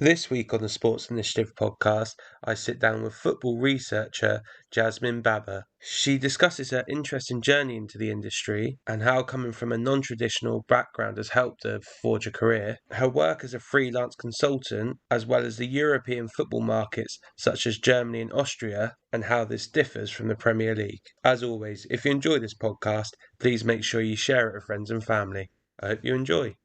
This week on the Sports Initiative podcast, I sit down with football researcher Jasmine Baba. She discusses her interesting journey into the industry and how coming from a non traditional background has helped her forge a career, her work as a freelance consultant, as well as the European football markets such as Germany and Austria, and how this differs from the Premier League. As always, if you enjoy this podcast, please make sure you share it with friends and family. I hope you enjoy.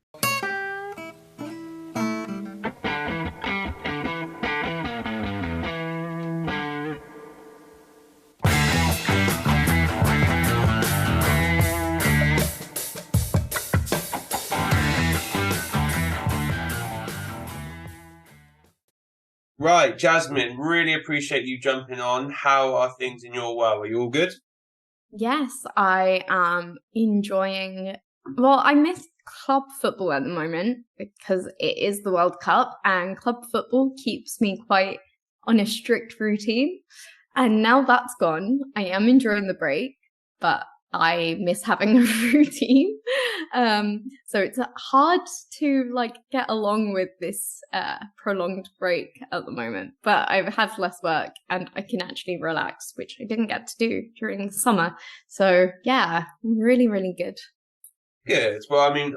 Right, Jasmine, really appreciate you jumping on. How are things in your world? Are you all good? Yes, I am enjoying. Well, I miss club football at the moment because it is the World Cup and club football keeps me quite on a strict routine. And now that's gone. I am enjoying the break, but I miss having a routine. So it's hard to get along with this prolonged break at the moment. But I have less work and I can actually relax, which I didn't get to do during the summer. So yeah, really, really good. Good. Well, I mean,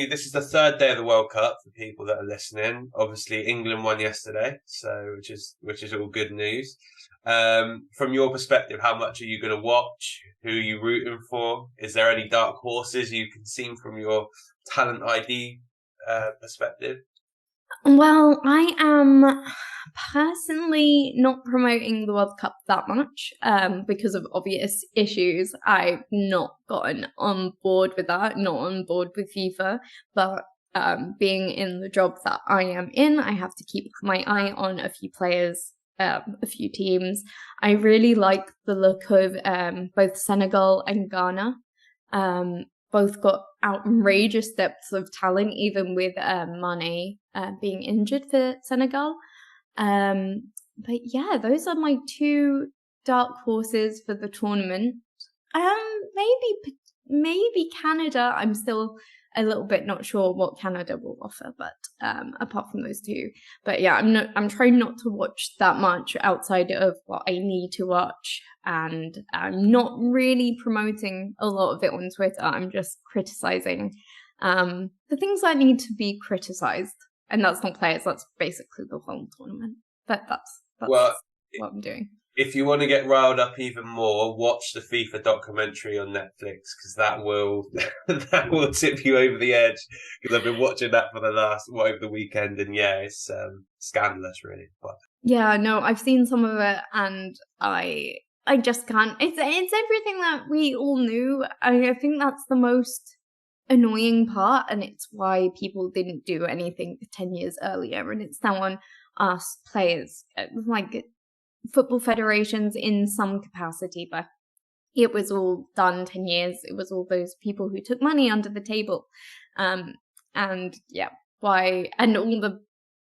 this is the third day of the World Cup for people that are listening. Obviously, England won yesterday, so which is all good news. From your perspective, how much are you going to watch? Who are you rooting for? Is there any dark horses you can see from your talent ID perspective? Well, I am personally not promoting the World Cup that much because of obvious issues. I've not gotten on board with that, not on board with FIFA, but being in the job that I am in, I have to keep my eye on a few players, a few teams. I really like the look of both Senegal and Ghana. Both got outrageous depths of talent, even with Mane being injured for Senegal. But yeah, those are my two dark horses for the tournament. Maybe Canada. I'm still a little bit not sure what Canada will offer, but apart from those two. But yeah, I'm trying not to watch that much outside of what I need to watch. And I'm not really promoting a lot of it on Twitter. I'm just criticizing the things that need to be criticized. And that's not players, that's basically the whole tournament. But that's what I'm doing. If you want to get riled up even more, watch the FIFA documentary on Netflix, because that will tip you over the edge. Because I've been watching that for over the weekend, and yeah, it's scandalous, really. But yeah, no, I've seen some of it, and I just can't. It's everything that we all knew. I think that's the most annoying part, and it's why people didn't do anything 10 years earlier, and it's now on us players, like football federations in some capacity, but it was all done 10 years. It was all those people who took money under the table. And yeah, and all the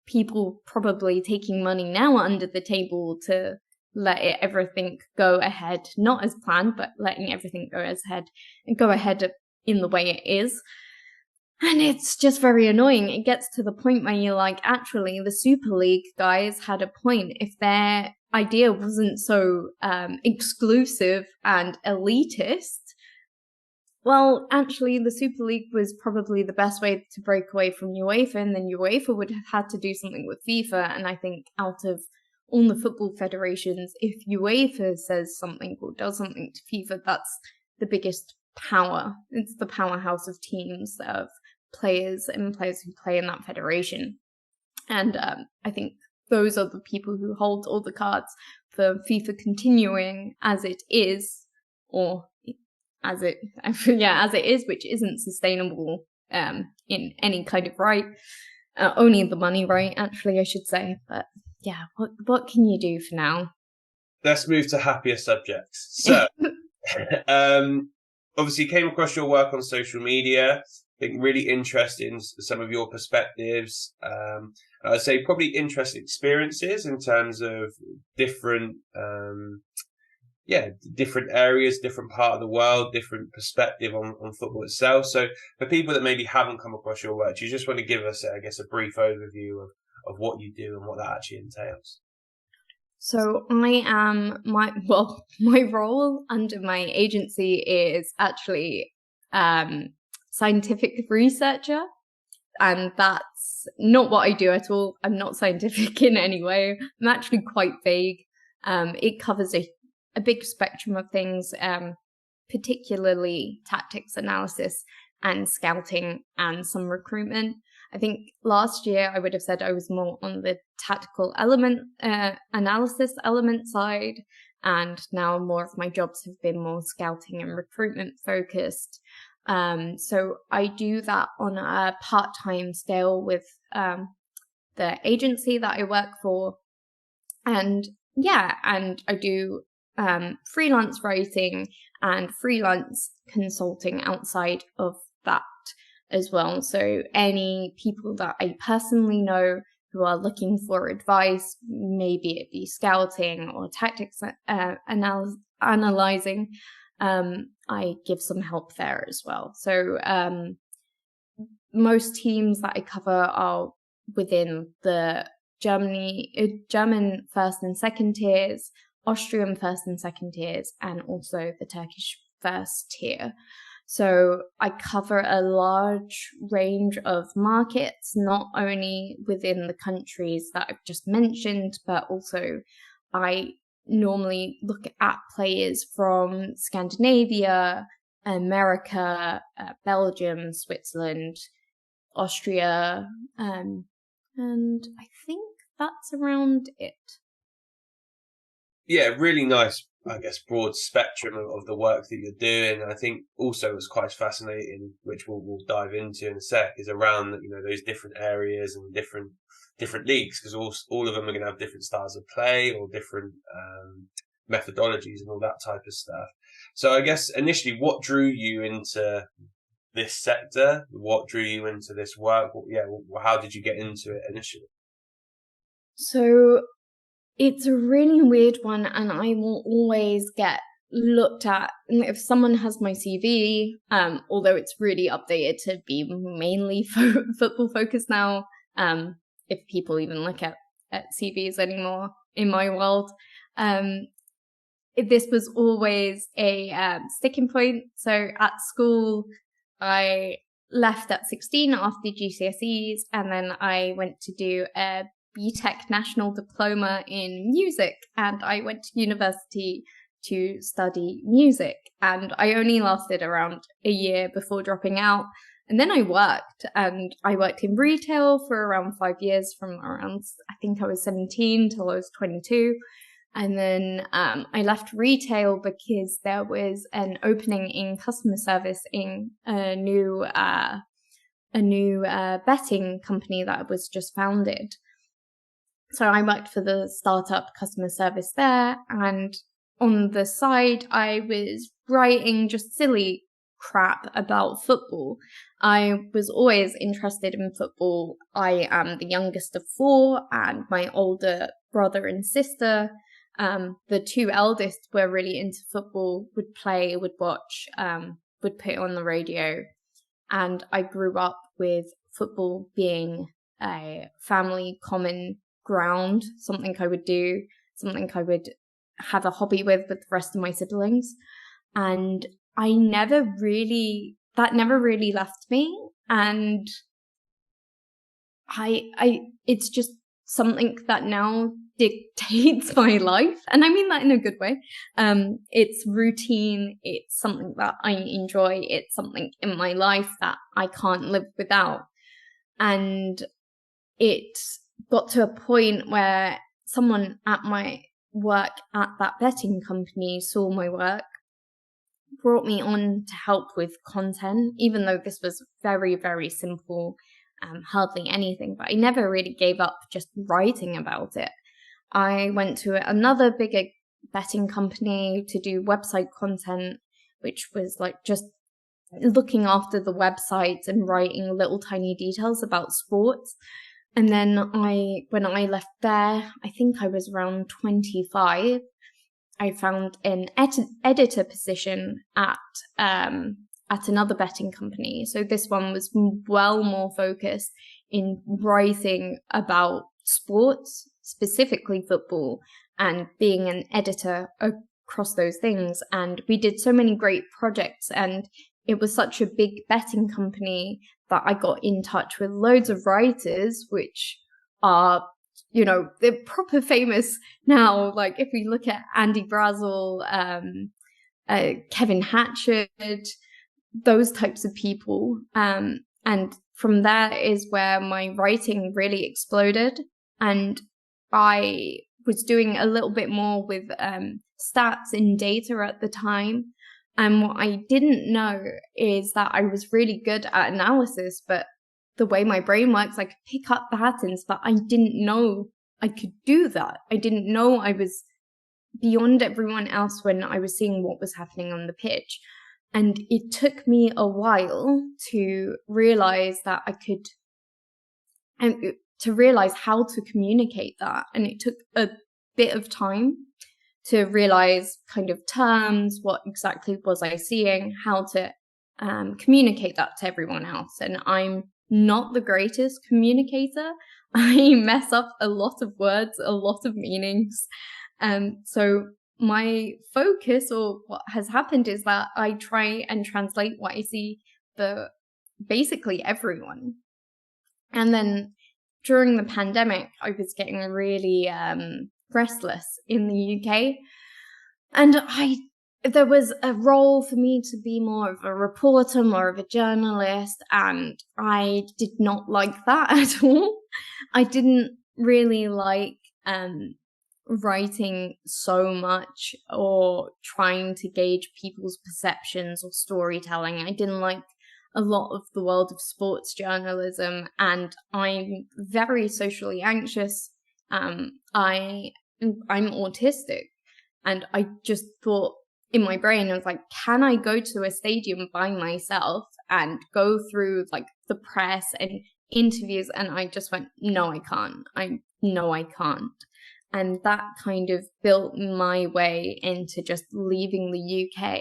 people probably taking money now under the table to let everything go ahead, not as planned, but letting everything go ahead in the way it is. And it's just very annoying. It gets to the point where you're like, actually, the Super League guys had a point. If their idea wasn't so exclusive and elitist, well, actually, the Super League was probably the best way to break away from UEFA, and then UEFA would have had to do something with FIFA. And I think out of all the football federations, if UEFA says something or does something to FIFA, that's the biggest power. It's the powerhouse of teams, of players and players who play in that federation. And I think those are the people who hold all the cards for FIFA continuing as it is, or as it is, which isn't sustainable in any kind of right. Only the money right, actually, I should say. But yeah, what can you do for now? Let's move to happier subjects. So, obviously, came across your work on social media. I think really interested in some of your perspectives. I'd say probably interesting experiences in terms of different different areas, different part of the world, different perspective on football itself. So for people that maybe haven't come across your work, you just want to give us, I guess, a brief overview of what you do and what that actually entails? So my role under my agency is actually scientific researcher, and that's not what I do at all. I'm not scientific in any way. I'm actually quite vague. It covers a big spectrum of things, particularly tactics analysis and scouting and some recruitment. I think last year I would have said I was more on the tactical analysis element side, and now more of my jobs have been more scouting and recruitment focused. So I do that on a part-time scale with the agency that I work for, and I do freelance writing and freelance consulting outside of that as well. So any people that I personally know who are looking for advice, maybe it be scouting or tactics analyzing, I give some help there as well. So most teams that I cover are within the German first and second tiers, Austrian first and second tiers, and also the Turkish first tier. So I cover a large range of markets, not only within the countries that I've just mentioned, but also I normally look at players from Scandinavia, America, Belgium, Switzerland, Austria, and I think that's around it. Yeah, really nice, I guess, broad spectrum of the work that you're doing. I think also what's quite fascinating, which we'll dive into in a sec, is around those different areas and different leagues, because all of them are going to have different styles of play or different methodologies and all that type of stuff. So I guess initially, what drew you into this sector? What drew you into this work? How did you get into it initially? So it's a really weird one, and I will always get looked at. If someone has my CV, although it's really updated to be mainly football focused now, if people even look at CVs anymore in my world, this was always a sticking point. So at school, I left at 16 after GCSEs, and then I went to do a BTEC National Diploma in Music, and I went to university to study music, and I only lasted around a year before dropping out. And then I worked in retail for around 5 years, from around, I think I was 17 till I was 22. And then I left retail because there was an opening in customer service in a new betting company that was just founded. So I worked for the startup customer service there, and on the side, I was writing just silly crap about football. I was always interested in football. I am the youngest of 4, and my older brother and sister, the 2 eldest, were really into football, would play, would watch, would put it on the radio. And I grew up with football being a family common ground, something I would do, something I would have a hobby with the rest of my siblings. And that never really left me. And it's just something that now dictates my life. And I mean that in a good way. It's routine. It's something that I enjoy. It's something in my life that I can't live without. And it got to a point where someone at my work at that betting company saw my work, brought me on to help with content, even though this was very, very simple, hardly anything, but I never really gave up just writing about it. I went to another bigger betting company to do website content, which was like just looking after the websites and writing little tiny details about sports. And then when I left there, I think I was around 25, I found an editor position at another betting company. So this one was well more focused in writing about sports, specifically football, and being an editor across those things. And we did so many great projects, and it was such a big betting company that I got in touch with loads of writers, which are, they're proper famous now. Like if we look at Andy Brazel, Kevin Hatchard, those types of people. And from there is where my writing really exploded. And I was doing a little bit more with stats and data at the time. And what I didn't know is that I was really good at analysis, but the way my brain works, I could pick up patterns, but I didn't know I could do that. I didn't know I was beyond everyone else when I was seeing what was happening on the pitch. And it took me a while to realize that I could, and to realize how to communicate that. And it took a bit of time to realize kind of terms, what exactly was I seeing, how to communicate that to everyone else. And I'm not the greatest communicator. I mess up a lot of words, a lot of meanings. So my focus, or what has happened, is that I try and translate what I see for basically everyone. And then during the pandemic, I was getting really restless in the UK. And there was a role for me to be more of a reporter, more of a journalist, and I did not like that at all. I didn't really like writing so much or trying to gauge people's perceptions or storytelling. I didn't like a lot of the world of sports journalism, and I'm very socially anxious. I'm autistic, and I just thought in my brain, I was like, can I go to a stadium by myself and go through like the press and interviews? And I just went, no, I can't. I can't. And that kind of built my way into just leaving the UK,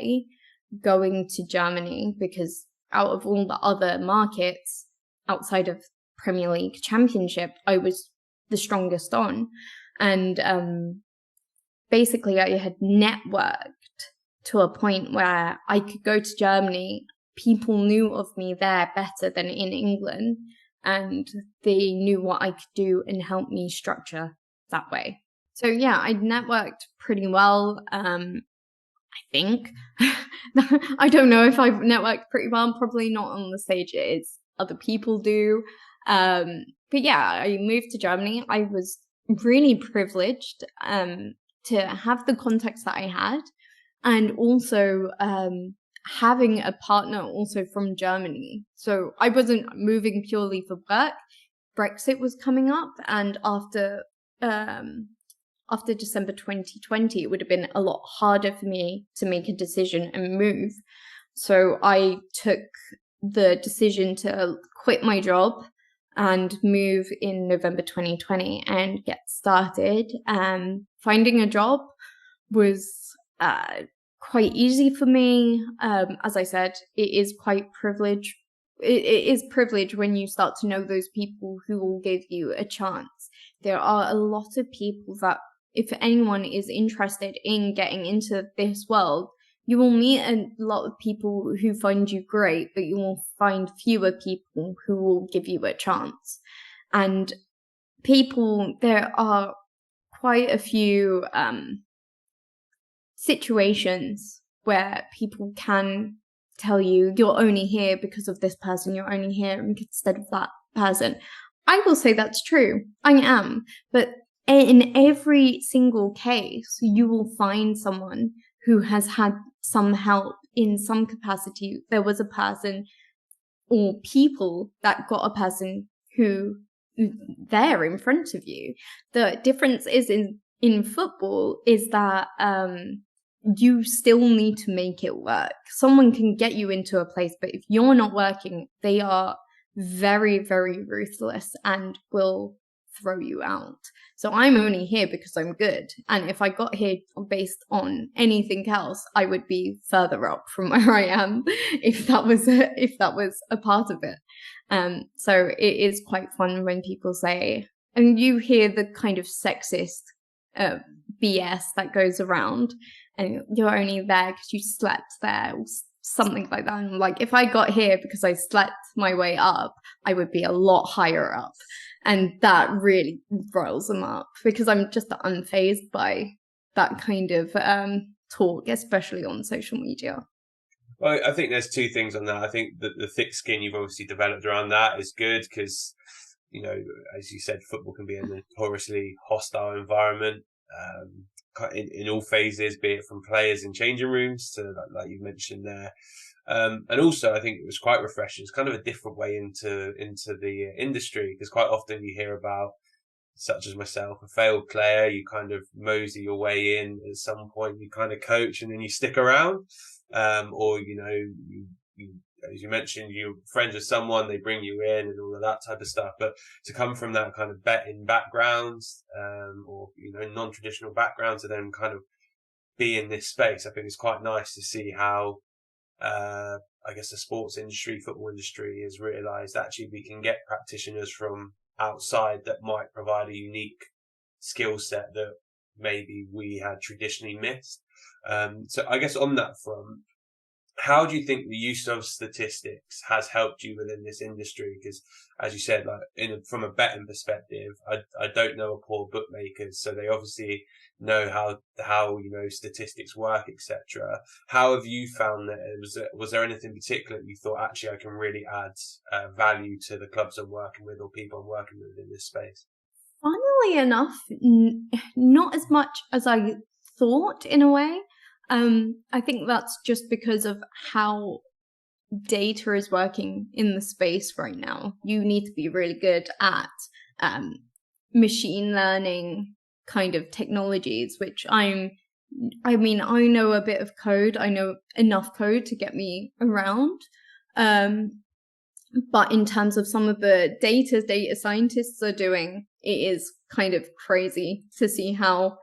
going to Germany, because out of all the other markets outside of Premier League Championship, I was the strongest on. And basically I had networked to a point where I could go to Germany. People knew of me there better than in England, and they knew what I could do and help me structure that way. So yeah, I networked pretty well. I think. I don't know if I've networked pretty well. Probably not on the stage as other people do. But yeah, I moved to Germany. I was really privileged to have the contacts that I had, and also having a partner also from Germany. So I wasn't moving purely for work. Brexit was coming up, and after December 2020, it would have been a lot harder for me to make a decision and move. So I took the decision to quit my job and move in November 2020 and get started. Finding a job was quite easy for me. As I said, it is quite privileged. It is privilege when you start to know those people who will give you a chance. There are a lot of people that, if anyone is interested in getting into this world, you will meet a lot of people who find you great, but you will find fewer people who will give you a chance. And there are quite a few situations where people can tell you, you're only here because of this person, you're only here instead of that person. I will say that's true. I am. But in every single case, you will find someone who has had some help in some capacity. There was a person or people that got a person who there in front of you. The difference is in football is that you still need to make it work. Someone can get you into a place, but if you're not working, they are very, very ruthless and will throw you out. So I'm only here because I'm good. And if I got here based on anything else, I would be further up from where I am if that was a part of it. So it is quite fun when people say, and you hear the kind of sexist BS that goes around, and you're only there because you slept there, or something like that. And like, if I got here because I slept my way up, I would be a lot higher up. And that really riles them up, because I'm just unfazed by that kind of talk, especially on social media. Well, I think there's two things on that. I think that the thick skin you've obviously developed around that is good because, you know, as you said, football can be a notoriously hostile environment in all phases, be it from players in changing rooms to, like you mentioned there. And also, I think it was quite refreshing. It's kind of a different way into the industry, because quite often you hear about, such as myself, a failed player, you kind of mosey your way in at some point, you kind of coach and then you stick around. Or, you know, you, as you mentioned, you're friends with someone, they bring you in and all of that type of stuff. But to come from that kind of betting backgrounds, or, you know, non-traditional backgrounds, to then kind of be in this space, I think it's quite nice to see how, I guess the sports industry, football industry has realised actually we can get practitioners from outside that might provide a unique skill set that maybe we had traditionally missed. So I guess on that front, how do you think the use of statistics has helped you within this industry? Because, as you said, like from a betting perspective, I don't know a poor bookmakers, so they obviously know how you know statistics work, etc. How have you found that? Was there anything particular that you thought, actually I can really add value to the clubs I'm working with or people I'm working with in this space? Funnily enough, not as much as I thought, in a way. I think that's just because of how data is working in the space right now. You need to be really good at machine learning kind of technologies, which I know a bit of code. I know enough code to get me around. But in terms of some of the data scientists are doing, it is kind of crazy to see how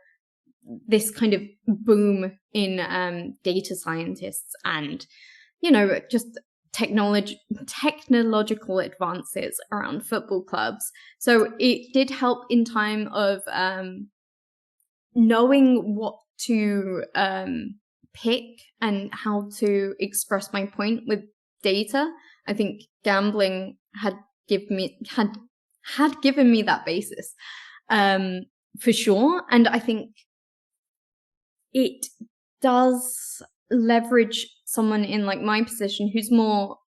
this kind of boom in data scientists and, you know, just technological advances around football clubs. So it did help in time of knowing what to pick and how to express my point with data. I think gambling had given me that basis, for sure. And I think it does leverage someone in like my position who's more,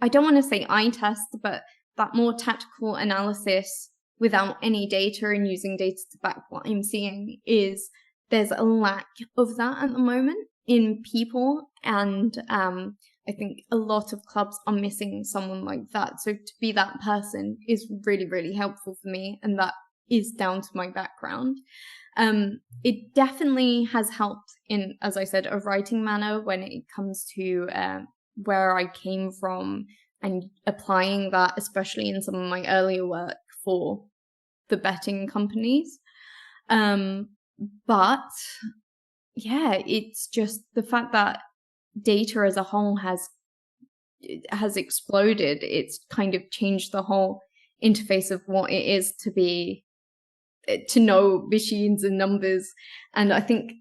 I don't want to say eye test, but that more tactical analysis without any data and using data to back what I'm seeing. Is there's a lack of that at the moment in people, and I think a lot of clubs are missing someone like that. So to be that person is really, really helpful for me, and that is down to my background. It definitely has helped in, as I said, a writing manner when it comes to where I came from and applying that, especially in some of my earlier work for the betting companies. But yeah, it's just the fact that data as a whole has exploded. It's kind of changed the whole interface of what it is to know machines and numbers. And I think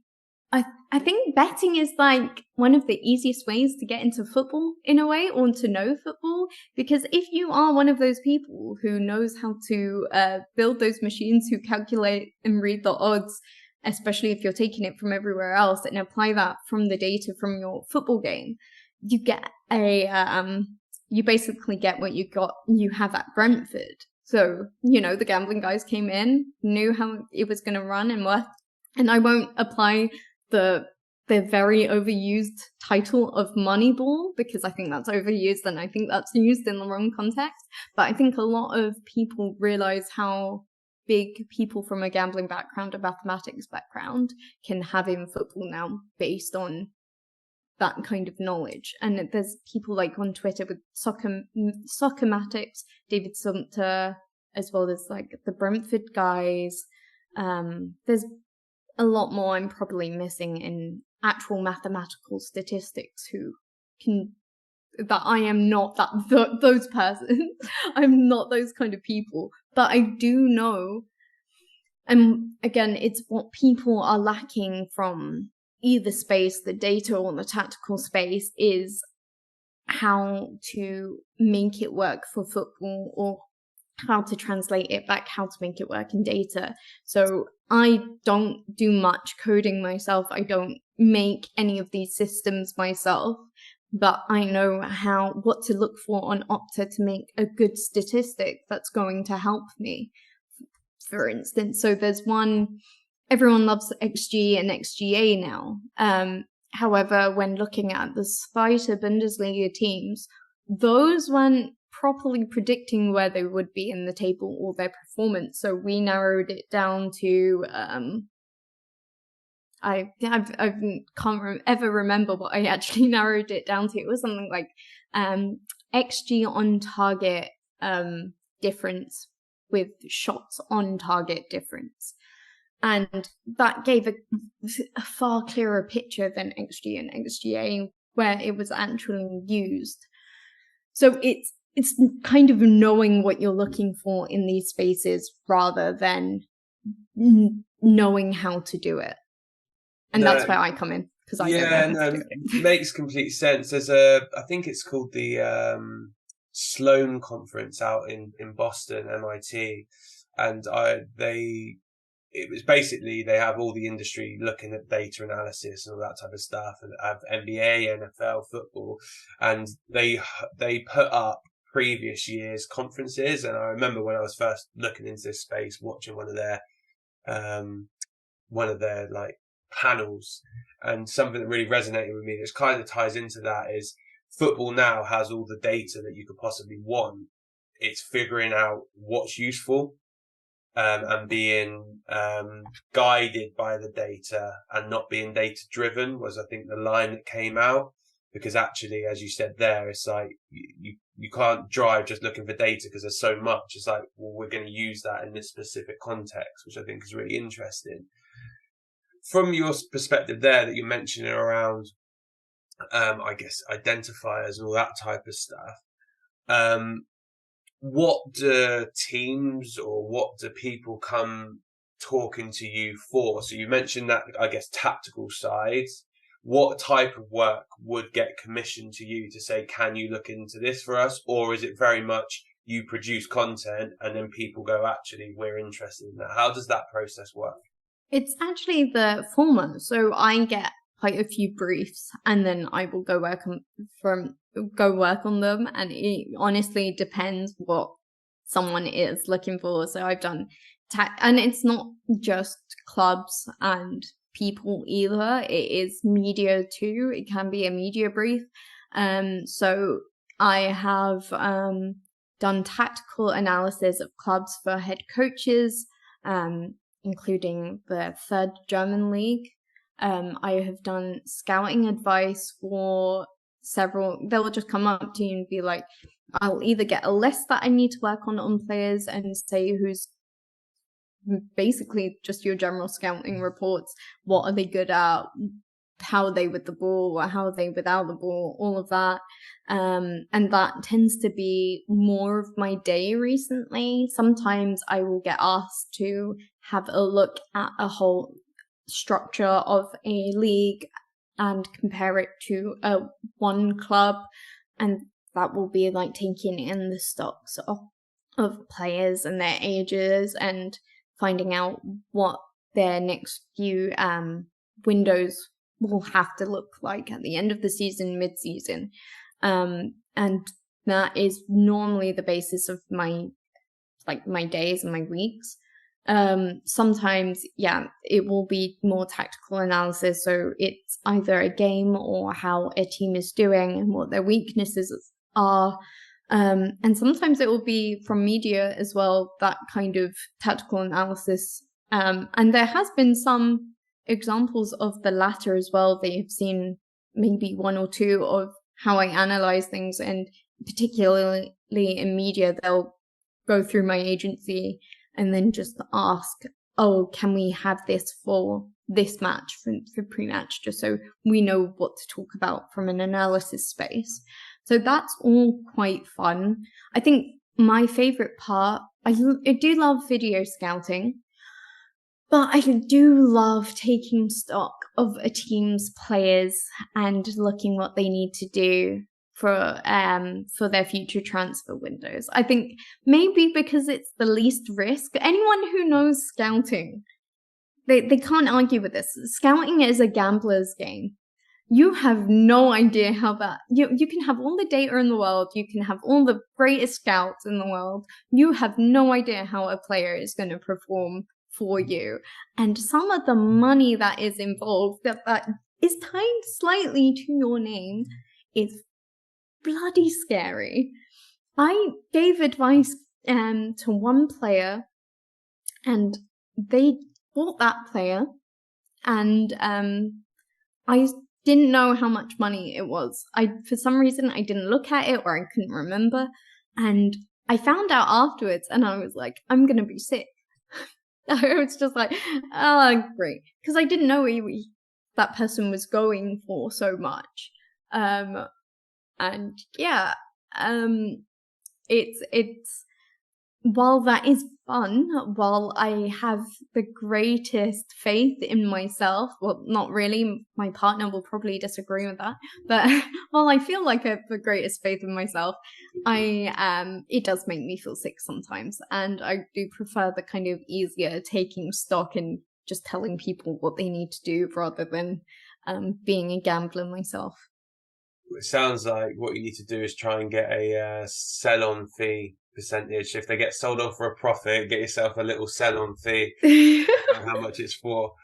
betting is like one of the easiest ways to get into football in a way, or to know football, because if you are one of those people who knows how to build those machines, who calculate and read the odds, especially if you're taking it from everywhere else, and apply that from the data from your football game, you get you basically get what you have at Brentford. So, you know, the gambling guys came in, knew how it was going to run and work. And I won't apply the very overused title of Moneyball, because I think that's overused and I think that's used in the wrong context. But I think a lot of people realize how big people from a gambling background, a mathematics background, can have in football now based on that kind of knowledge. And there's people like on Twitter with Soccermatics, David Sumter, as well as like the Brentford guys. There's a lot more I'm probably missing in actual mathematical statistics who can that I am not those persons. I'm not those kind of people. But I do know, and again, it's what people are lacking from either space, the data or the tactical space, is how to make it work for football, or how to translate it back, how to make it work in data. So I don't do much coding myself. I don't make any of these systems myself, but I know what to look for on Opta to make a good statistic that's going to help me, for instance. So there's one, everyone loves XG and XGA now. However, when looking at the Zweite Bundesliga teams, those weren't properly predicting where they would be in the table or their performance. So we narrowed it down to, I can't ever remember what I actually narrowed it down to. It was something like XG on target difference with shots on target difference. And that gave a far clearer picture than XG and XGA, where it was actually used. So it's kind of knowing what you're looking for in these spaces rather than knowing how to do it. And that's where I come in, because I don't know how to do it. Makes complete sense. There's I think it's called the Sloan Conference out in Boston, MIT, and it was basically, they have all the industry looking at data analysis and all that type of stuff, and have NBA, NFL, football, and they put up previous year's conferences. And I remember when I was first looking into this space, watching one of their like panels, and something that really resonated with me, that kind of ties into that, is football now has all the data that you could possibly want. It's figuring out what's useful, and being guided by the data, and not being data driven, was, I think, the line that came out. Because actually, as you said there, it's like you can't drive just looking for data, because there's so much. It's like, well, we're going to use that in this specific context, which I think is really interesting. From your perspective there, that you're mentioning around, I guess, identifiers and all that type of stuff, what do teams, or what do people come talking to you for? So you mentioned that, I guess, tactical sides. What type of work would get commissioned to you to say, can you look into this for us? Or is it very much you produce content and then people go, actually, we're interested in that? How does that process work? It's actually the former. So I get quite a few briefs, and then I will go work on them. And it honestly depends what someone is looking for. So I've done and it's not just clubs and people either. It is media too. It can be a media brief. So I have done tactical analysis of clubs for head coaches, including the third German league. I have done scouting advice for several. They'll just come up to you and be like, I'll either get a list that I need to work on players, and say who's basically just your general scouting reports. What are they good at? How are they with the ball? Or how are they without the ball? All of that. And that tends to be more of my day recently. Sometimes I will get asked to have a look at a whole structure of a league and compare it to one club, and that will be like taking in the stocks of players and their ages, and finding out what their next few windows will have to look like at the end of the season, mid-season. And that is normally the basis of my days and my weeks. Sometimes, it will be more tactical analysis. So it's either a game or how a team is doing and what their weaknesses are. And sometimes it will be from media as well, that kind of tactical analysis. And there has been some examples of the latter as well. They have seen maybe one or two of how I analyze things, and particularly in media, they'll go through my agency and then just ask, oh, can we have this for this match, for pre-match, just so we know what to talk about from an analysis space. So that's all quite fun. I think my favorite part, I do love video scouting, but I do love taking stock of a team's players and looking what they need to do for their future transfer windows. I think maybe because it's the least risk. Anyone who knows scouting, they can't argue with this. Scouting is a gambler's game. You have no idea how that you can have all the data in the world, you can have all the greatest scouts in the world. You have no idea how a player is going to perform for you. And some of the money that is involved that is tied slightly to your name is bloody scary. I gave advice to one player, and they bought that player, and I didn't know how much money it was. For some reason, I didn't look at it, or I couldn't remember, and I found out afterwards, and I was like, I'm gonna be sick. I was just like, oh, great, because I didn't know that person was going for so much. And yeah, it's while that is fun, while I have the greatest faith in myself, well, not really, my partner will probably disagree with that, but while I feel like I have the greatest faith in myself, it does make me feel sick sometimes, and I do prefer the kind of easier taking stock and just telling people what they need to do rather than being a gambler myself. It sounds like what you need to do is try and get a sell-on fee percentage. If they get sold on for a profit, get yourself a little sell-on fee. How much it's for.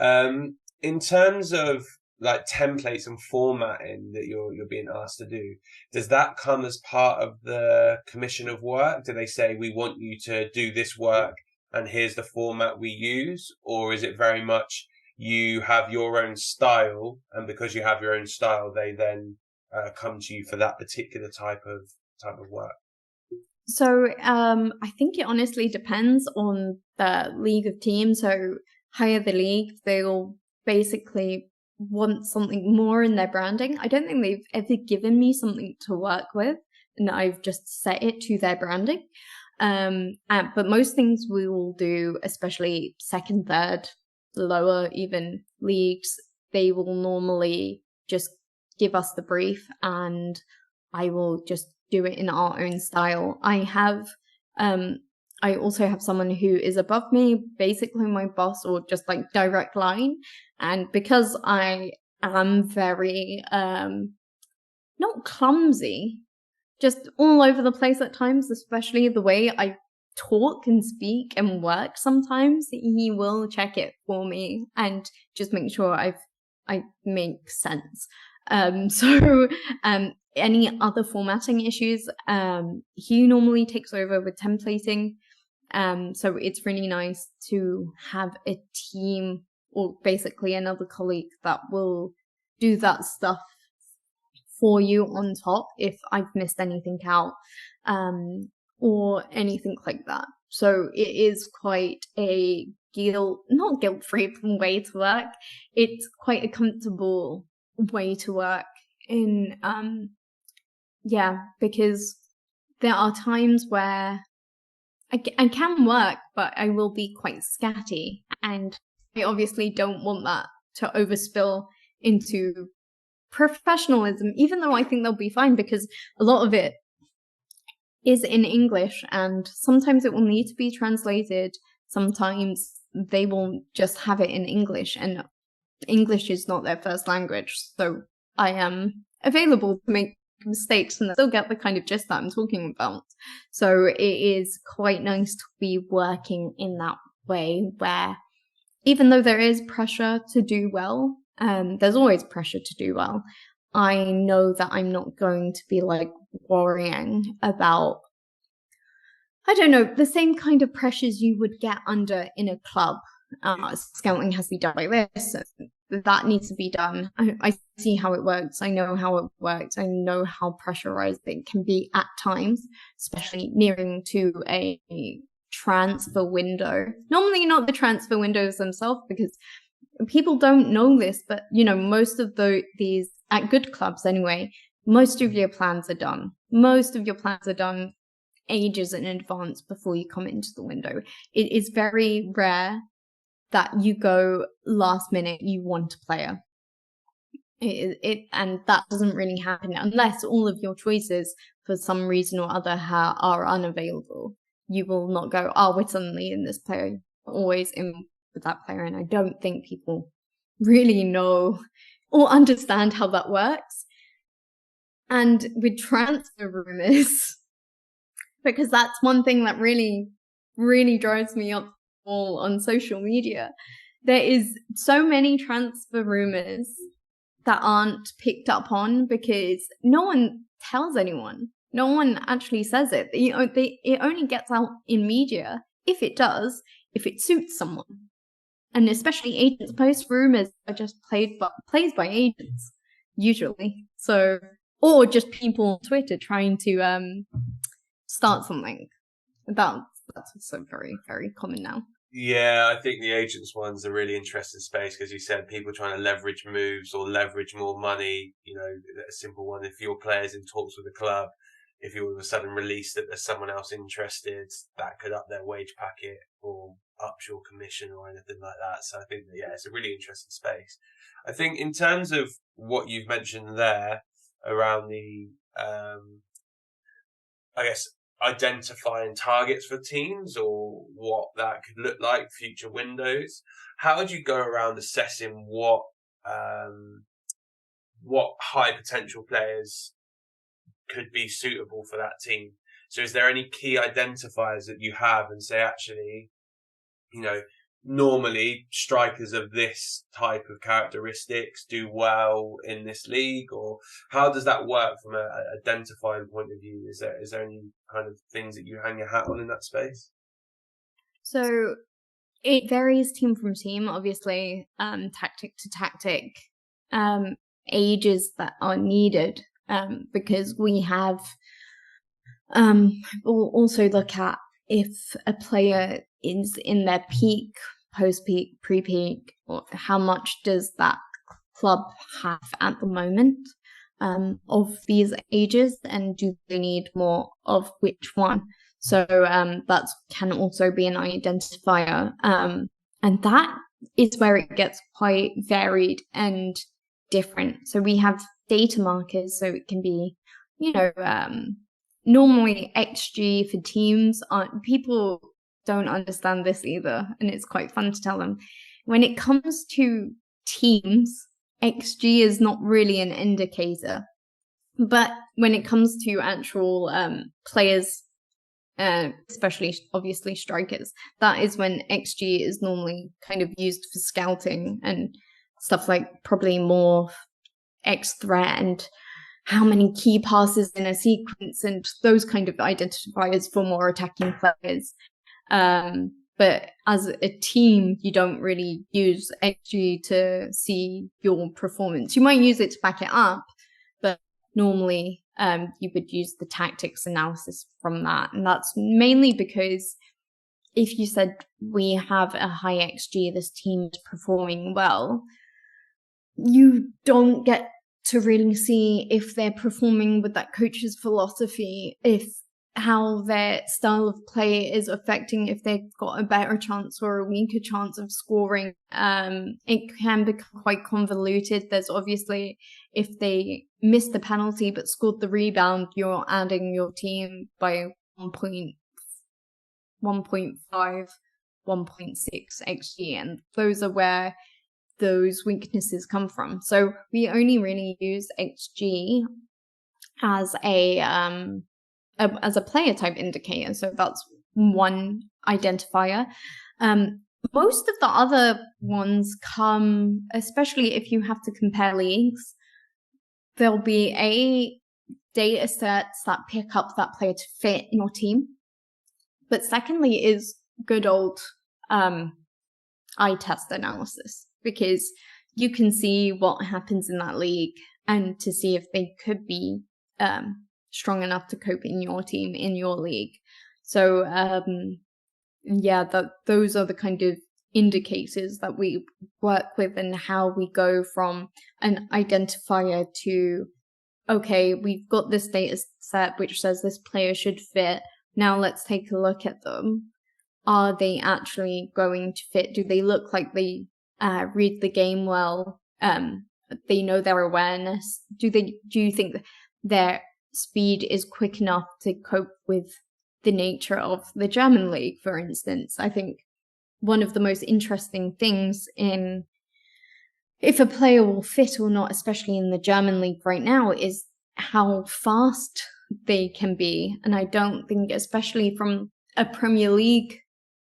In terms of like templates and formatting that you're being asked to do, does that come as part of the commission of work? Do they say, we want you to do this work and here's the format we use? Or is it very much you have your own style, and because you have your own style, they then come to you for that particular type of work? So I think it honestly depends on the league of teams. So higher the league, they'll basically want something more in their branding. I don't think they've ever given me something to work with, and I've just set it to their branding. But most things we will do, especially second, third, lower even leagues, they will normally just give us the brief, and I will just do it in our own style. I also have someone who is above me, basically my boss, or just like direct line. And because I am very, not clumsy, just all over the place at times, especially the way I talk and speak and work sometimes, he will check it for me and just make sure I make sense. Any other formatting issues, he normally takes over with templating. So it's really nice to have a team, or basically another colleague, that will do that stuff for you on top if I've missed anything out, or anything like that. So it is quite a not guilt-free way to work. It's quite a comfortable way to work in, because there are times where I can work, but I will be quite scatty, and I obviously don't want that to overspill into professionalism, even though I think they'll be fine, because a lot of it is in English, and sometimes it will need to be translated. Sometimes they will just have it in English, and English is not their first language, so I am available to make mistakes and still get the kind of gist that I'm talking about. So it is quite nice to be working in that way, where even though there is pressure to do well, there's always pressure to do well, I know that I'm not going to be like worrying about, I don't know, the same kind of pressures you would get under in a club. Scouting has to be done like this, that needs to be done. I see how it works. I know how it works. I know how pressurized it can be at times, especially nearing to a transfer window. Normally not the transfer windows themselves, because people don't know this, but most of these, at good clubs anyway, most of your plans are done. Most of your plans are done ages in advance before you come into the window. It is very rare that you go last minute, you want a player. And that doesn't really happen unless all of your choices for some reason or other are unavailable. You will not go, oh, we're suddenly in this player. Always in with that player. And I don't think people really know or understand how that works. And with transfer rumors, because that's one thing that really, really drives me up all on social media. There is so many transfer rumors that aren't picked up on because no one tells anyone. No one actually says it. It only gets out in media, if it does, if it suits someone. And especially agents post rumors are just plays by agents, usually. So, or just people on Twitter trying to start something. That's also very, very common now. Yeah, I think the agents one's a really interesting space because you said people trying to leverage moves or leverage more money. You know, a simple one. If your player's in talks with a club, if you all of a sudden release that there's someone else interested, that could up their wage packet or up your commission or anything like that. So I think that, yeah, it's a really interesting space. I think in terms of what you've mentioned there around the, I guess, identifying targets for teams or what that could look like, future windows. How would you go around assessing what high potential players could be suitable for that team? So is there any key identifiers that you have and say, actually, you know, normally strikers of this type of characteristics do well in this league, or how does that work from a identifying point of view? Is there any kind of things that you hang your hat on in that space? So it varies team from team, obviously, tactic to tactic, ages that are needed, because we have we'll also look at if a player is in their peak, post-peak, pre-peak, or how much does that club have at the moment of these ages, and do they need more of which one? So that can also be an identifier. And that is where it gets quite varied and different. So we have data markers, so it can be, normally XG for teams. People don't understand this either, and it's quite fun to tell them. When it comes to teams, XG is not really an indicator. But when it comes to actual players, especially obviously strikers, that is when XG is normally kind of used for scouting and stuff like probably more X threat and how many key passes in a sequence and those kind of identifiers for more attacking players. But as a team, you don't really use XG to see your performance. You might use it to back it up, but normally you would use the tactics analysis from that. And that's mainly because if you said we have a high XG, this team is performing well, you don't get to really see if they're performing with that coach's philosophy, if how their style of play is affecting, if they've got a better chance or a weaker chance of scoring. It can become quite convoluted. There's obviously, if they missed the penalty but scored the rebound, you're adding your team by 1.5, 1.6 XG, and those are where those weaknesses come from. So we only really use XG as a player type indicator. So that's one identifier. Most of the other ones come, especially if you have to compare leagues, there'll be a data sets that pick up that player to fit your team. But secondly is good old eye test analysis, because you can see what happens in that league and to see if they could be strong enough to cope in your team, in your league. So those are the kind of indicators that we work with and how we go from an identifier to okay, we've got this data set which says this player should fit. Now let's take a look at them. Are they actually going to fit? Do they look like they read the game well? They know their awareness. Do you think their speed is quick enough to cope with the nature of the German league, for instance? I think one of the most interesting things in if a player will fit or not, especially in the German league right now, is how fast they can be. And I don't think, especially from a Premier League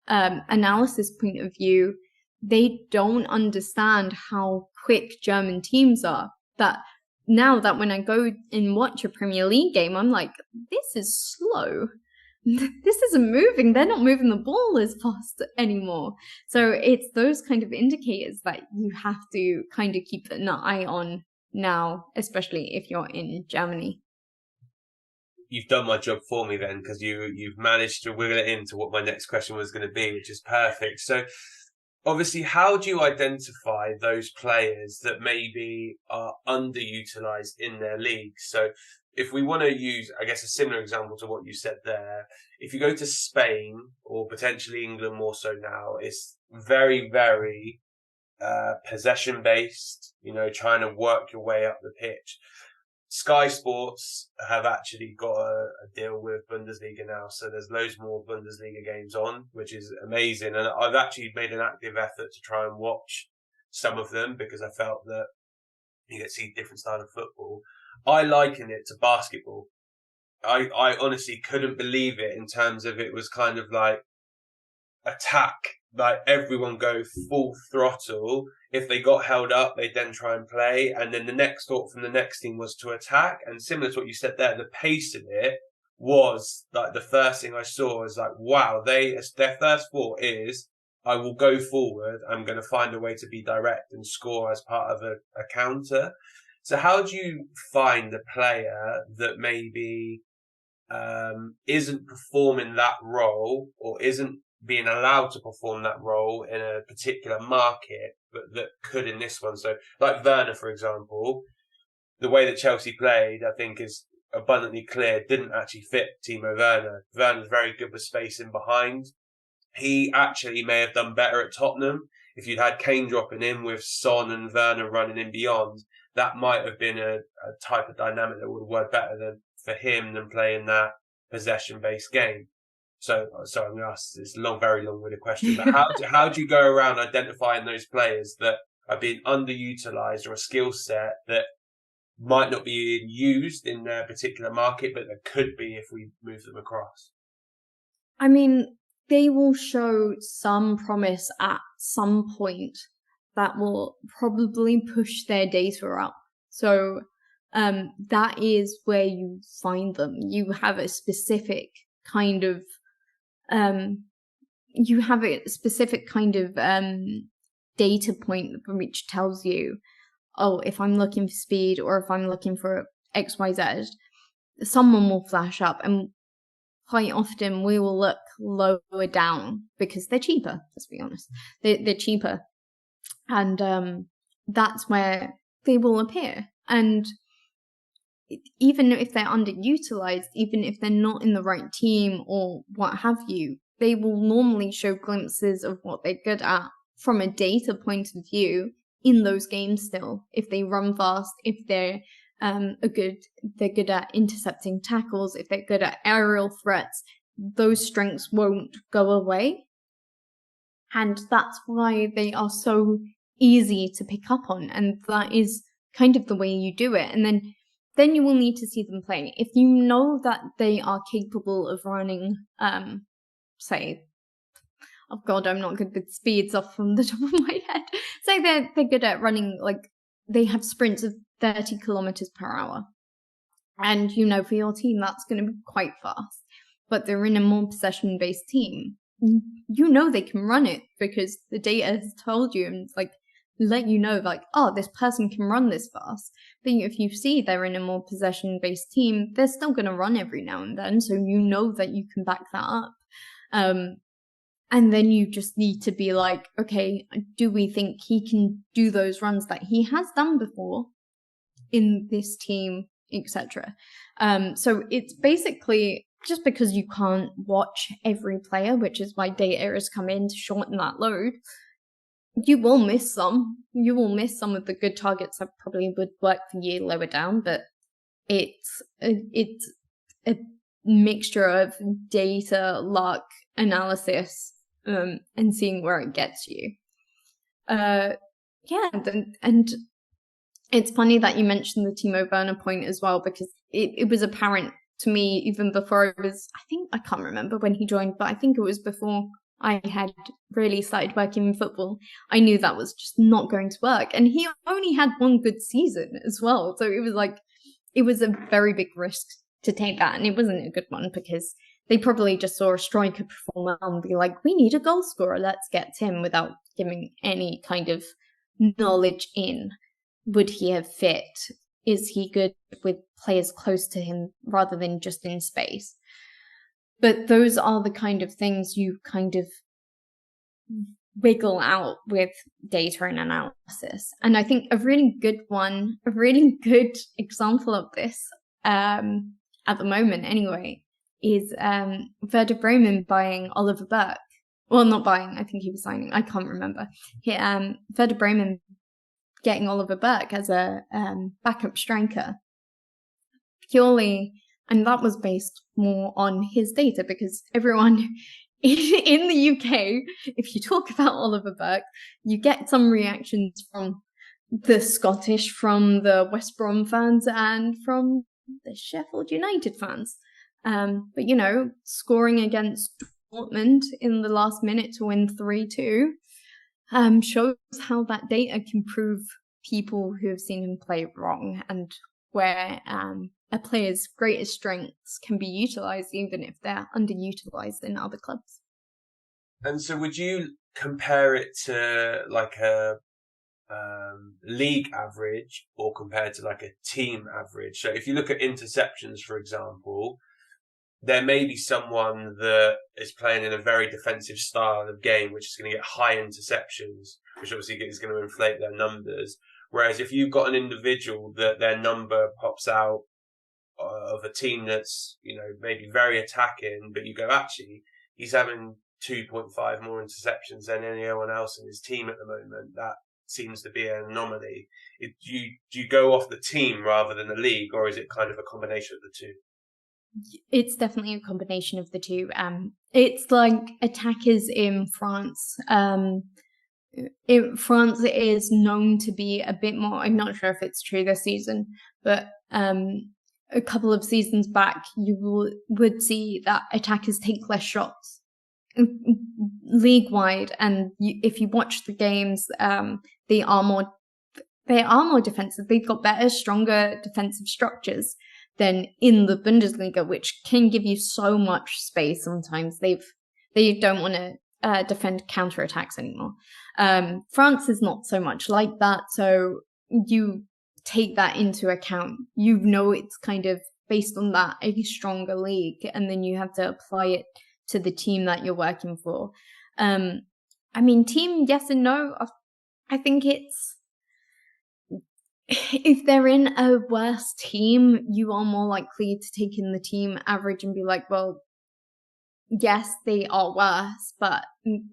analysis point of view, they don't understand how quick German teams are. That now that when I go and watch a Premier League game, I'm like, this is slow. This isn't moving. They're not moving the ball as fast anymore. So it's those kind of indicators that you have to kind of keep an eye on now, especially if you're in Germany. You've done my job for me then, because you've managed to wiggle it into what my next question was going to be, which is perfect. So obviously, how do you identify those players that maybe are underutilized in their league? So if we want to use, I guess, a similar example to what you said there, if you go to Spain or potentially England more so now, it's very, very possession based, trying to work your way up the pitch. Sky Sports have actually got a deal with Bundesliga now, so there's loads more Bundesliga games on, which is amazing. And I've actually made an active effort to try and watch some of them because I felt that you get to see different style of football. I liken it to basketball. I honestly couldn't believe it in terms of it was kind of like attack, like everyone go full throttle. If they got held up, they'd then try and play. And then the next thought from the next team was to attack. And similar to what you said there, the pace of it was like the first thing I saw was like, wow, their first thought is, I will go forward. I'm going to find a way to be direct and score as part of a counter. So how do you find the player that maybe isn't performing that role or isn't being allowed to perform that role in a particular market, but that could in this one? So like Werner, for example, the way that Chelsea played, I think is abundantly clear, didn't actually fit Timo Werner. Werner's very good with space in behind. He actually may have done better at Tottenham. If you'd had Kane dropping in with Son and Werner running in beyond, that might have been a type of dynamic that would have worked better for him than playing that possession-based game. So I'm going to ask this very long-winded question, but how do you go around identifying those players that are being underutilized or a skill set that might not be used in their particular market, but that could be if we move them across? I mean, they will show some promise at some point that will probably push their data up. So that is where you find them. You have a specific kind of data point which tells you, oh, if I'm looking for speed or if I'm looking for XYZ, someone will flash up, and quite often we will look lower down because they're cheaper, let's be honest. They're cheaper. And that's where they will appear. And even if they're underutilized, even if they're not in the right team or what have you, they will normally show glimpses of what they're good at from a data point of view in those games still. If they run fast, if they're good at intercepting tackles, if they're good at aerial threats, those strengths won't go away. And that's why they are so easy to pick up on. And that is kind of the way you do it. And then you will need to see them play. If you know that they are capable of running, say, oh God, I'm not good with speeds off from the top of my head. Say they're good at running, like they have sprints of 30 kilometers per hour. And, for your team, that's going to be quite fast. But they're in a more possession-based team. They can run it because the data has told you and let you know, oh, this person can run this fast. But if you see they're in a more possession-based team, they're still going to run every now and then. So that you can back that up. And then you just need to be like, okay, do we think he can do those runs that he has done before in this team etc. So it's basically just because you can't watch every player, which is why data has come in to shorten that load. You will miss some. You will miss some of the good targets that probably would work for you lower down, but it's a mixture of data, luck, analysis, and seeing where it gets you. Yeah, and it's funny that you mentioned the Timo Werner point as well, because it was apparent to me even before I can't remember when he joined, but I think it was before I had really started working in football. I knew that was just not going to work. And he only had one good season as well. So it was a very big risk to take that. And it wasn't a good one because they probably just saw a striker performer and be like, we need a goal scorer, let's get Tim, without giving any kind of knowledge in. Would he have fit? Is he good with players close to him rather than just in space? But those are the kind of things you kind of wiggle out with data and analysis. And I think a really good example of this, at the moment anyway, is Werder Bremen buying Oliver Burke. Well, not buying, I think he was signing, I can't remember. Werder Bremen getting Oliver Burke as a backup striker. Purely, and that was based more on his data, because everyone in the UK, if you talk about Oliver Burke, you get some reactions from the Scottish, from the West Brom fans, and from the Sheffield United fans. But, scoring against Dortmund in the last minute to win 3-2 shows how that data can prove people who have seen him play wrong, and where a player's greatest strengths can be utilised even if they're underutilised in other clubs. And so would you compare it to like a league average, or compared to like a team average? So if you look at interceptions, for example, there may be someone that is playing in a very defensive style of game, which is going to get high interceptions, which obviously is going to inflate their numbers. Whereas if you've got an individual that their number pops out of a team that's, maybe very attacking, but you go, actually, he's having 2.5 more interceptions than anyone else in his team at the moment, that seems to be an anomaly. Do you go off the team rather than the league, or is it kind of a combination of the two? It's definitely a combination of the two. It's like attackers in France. France is known to be a bit more, I'm not sure if it's true this season, but a couple of seasons back, you would see that attackers take less shots league-wide. And if you watch the games, they are more defensive. They've got better, stronger defensive structures than in the Bundesliga, which can give you so much space sometimes. They don't want to defend counterattacks anymore. France is not so much like that, so you take that into account. It's kind of based on that, a stronger league, and then you have to apply it to the team that you're working for. Team, yes and no. I think it's, if they're in a worse team, you are more likely to take in the team average and be like, well, yes, they are worse, but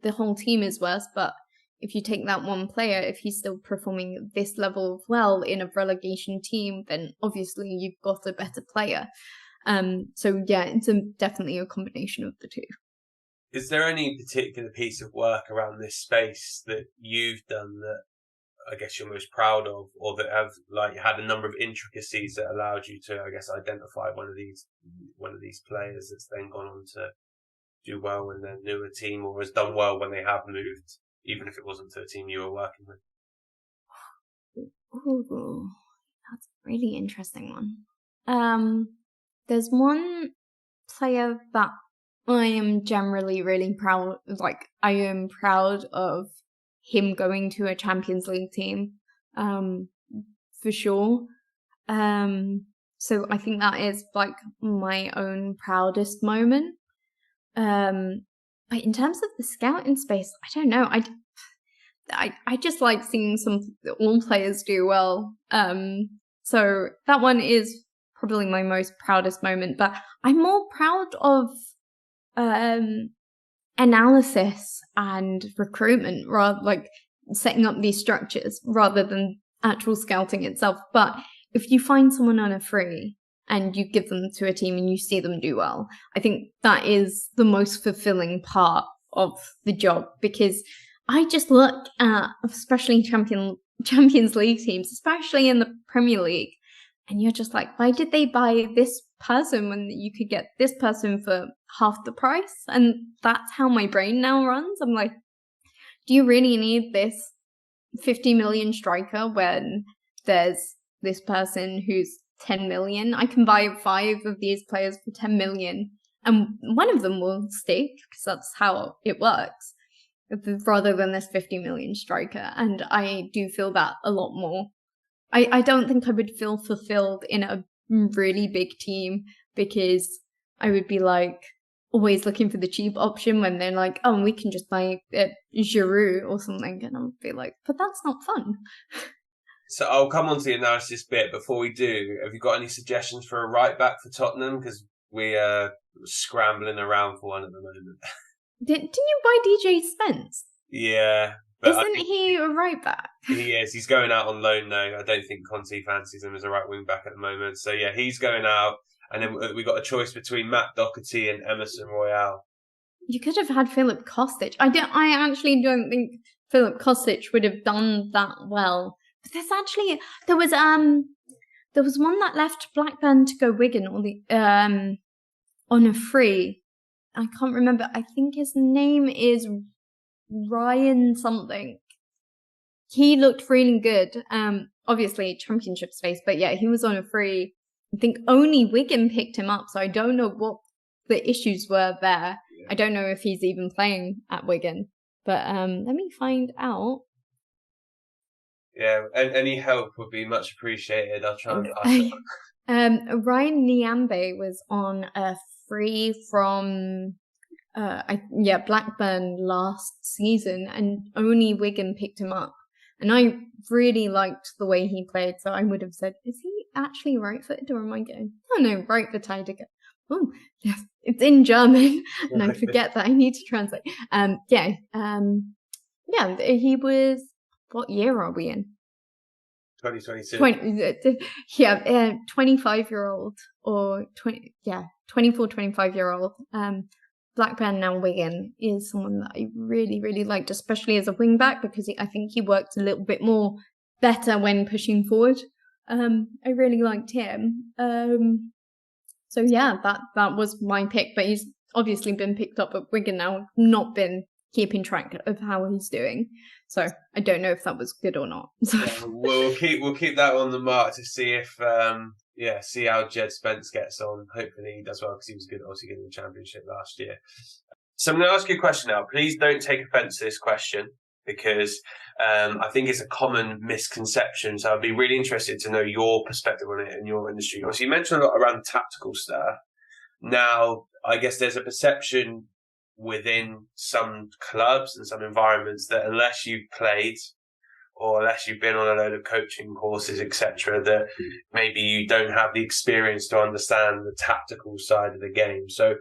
the whole team is worse. But if you take that one player, if he's still performing this level of well in a relegation team, then obviously you've got a better player. So yeah, it's definitely a combination of the two. Is there any particular piece of work around this space that you've done that I guess you're most proud of, or that have had a number of intricacies that allowed you to, I guess, identify one of these players that's then gone on to do well in their newer team, or has done well when they have moved, even if it wasn't to a team you were working with? Ooh, that's a really interesting one. There's one player that I am generally really proud of. I am proud of him going to a Champions League team, for sure. So I think that is my own proudest moment. But in terms of the scouting space, I don't know. I just like seeing all players do well. So that one is probably my most proudest moment, but I'm more proud of analysis and recruitment, rather like setting up these structures rather than actual scouting itself. But if you find someone on a free and you give them to a team and you see them do well, I think that is the most fulfilling part of the job, because I just look at, especially Champions League teams, especially in the Premier League, and you're just like, why did they buy this person when you could get this person for half the price? And that's how my brain now runs. I'm like, do you really need this 50 million striker when there's this person who's 10 million? I can buy 5 of these players for 10 million and one of them will stick, because that's how it works, rather than this 50 million striker. And I do feel that a lot more. I don't think I would feel fulfilled in a really big team, because I would be like always looking for the cheap option when they're like, oh, we can just buy Giroud or something, and I'll be like, but that's not fun. So I'll come on to the analysis bit. Before we do, have you got any suggestions for a right back for Tottenham? Because we are scrambling around for one at the moment. Didn't you buy DJ Spence? Yeah. Isn't he a right back? He is. He's going out on loan though. I don't think Conte fancies him as a right wing back at the moment. So yeah, he's going out. And then we got a choice between Matt Doherty and Emerson Royale. You could have had Philip Kostic. I actually don't think Philip Kostic would have done that well. But there was one that left Blackburn to go Wigan on a free. I can't remember. I think his name is Ryan something. He looked really good. Obviously championship space, but yeah, he was on a free. I think only Wigan picked him up, so I don't know what the issues were there. Yeah. I don't know if he's even playing at Wigan, but let me find out. Yeah, and any help would be much appreciated. I'll try and pass it. Ryan Niambe was on a free from Blackburn last season, and only Wigan picked him up. And I really liked the way he played, so I would have said, is he actually right-footed, or am I going? Oh no, right-footed again. Oh, yes, it's in German, and I forget that I need to translate. He was, what year are we in? 2022. 25-year-old, or 24, 25-year-old. Blackburn, now Wigan, is someone that I really, really liked, especially as a wing-back, because I think he worked a little bit more better when pushing forward. I really liked him. So yeah, that was my pick, but he's obviously been picked up at Wigan now, not been keeping track of how he's doing. So I don't know if that was good or not. So. Yeah, we'll keep that on the mark to see if see how Jed Spence gets on. Hopefully he does well, because he was good, obviously good in the Championship last year. So I'm going to ask you a question now. Please don't take offence to this question, because I think it's a common misconception. So I'd be really interested to know your perspective on it in your industry. Obviously, you mentioned a lot around tactical stuff. Now, I guess there's a perception within some clubs and some environments that unless you've played or unless you've been on a load of coaching courses, etc., that maybe you don't have the experience to understand the tactical side of the game. So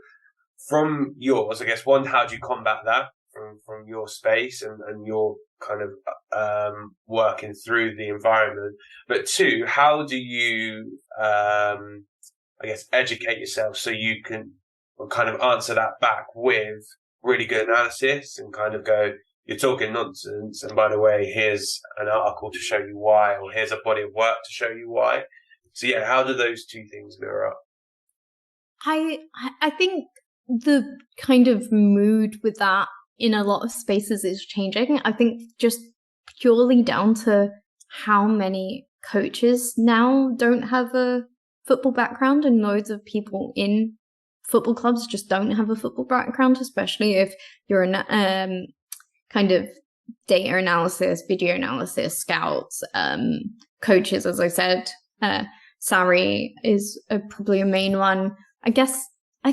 from yours, I guess, one, how do you combat that from your space and your kind of working through the environment? But two, how do you, educate yourself so you can kind of answer that back with really good analysis and kind of go, you're talking nonsense, and by the way, here's an article to show you why, or here's a body of work to show you why. So yeah, how do those two things mirror up? I think the kind of mood with that in a lot of spaces is changing. I think just purely down to how many coaches now don't have a football background, and loads of people in football clubs just don't have a football background, especially if you're a kind of data analysis, video analysis, scouts, coaches, as I said. Sarri is probably a main one. I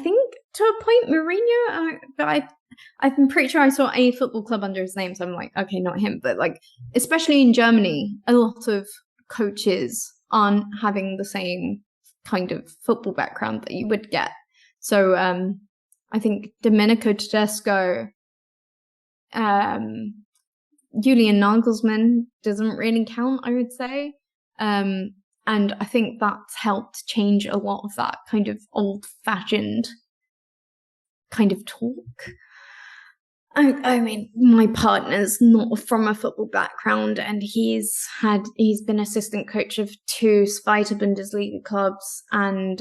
think to a point Mourinho, but I'm pretty sure I saw a football club under his name, so I'm like, okay, not him. But like, especially in Germany, a lot of coaches aren't having the same kind of football background that you would get. So I think Domenico Tedesco, Julian Nagelsmann doesn't really count, I would say. And I think that's helped change a lot of that kind of old-fashioned kind of talk. I mean, my partner's not from a football background, and he's been assistant coach of 2 Zweite Bundesliga clubs, and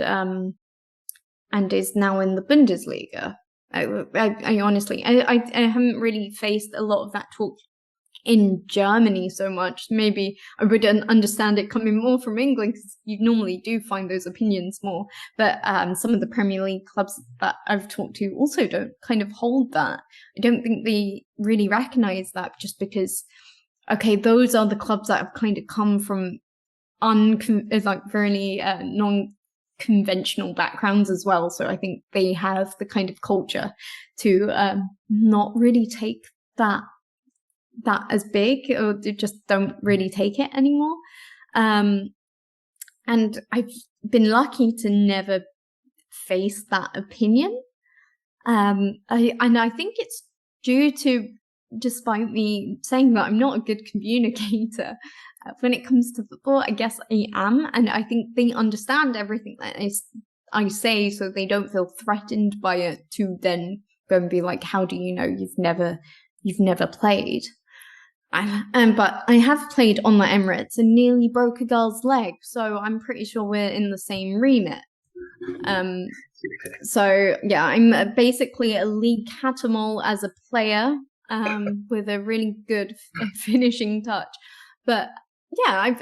is now in the Bundesliga. I honestly, I haven't really faced a lot of that talk in Germany so much. Maybe I would understand it coming more from England, because you normally do find those opinions more. But some of the Premier League clubs that I've talked to also don't kind of hold that. I don't think they really recognise that, just because, okay, those are the clubs that have kind of come from very non-conventional backgrounds as well. So I think they have the kind of culture to not really take that as big, or they just don't really take it anymore. And I've been lucky to never face that opinion. I think it's due to, despite me saying that I'm not a good communicator when it comes to football, I guess I am. And I think they understand everything that I say, so they don't feel threatened by it to then go and be like, how do you know? You've never played. But I have played on the Emirates and nearly broke a girl's leg, so I'm pretty sure we're in the same remit. So yeah, I'm basically a league catamol as a player, with a really good finishing touch. But yeah,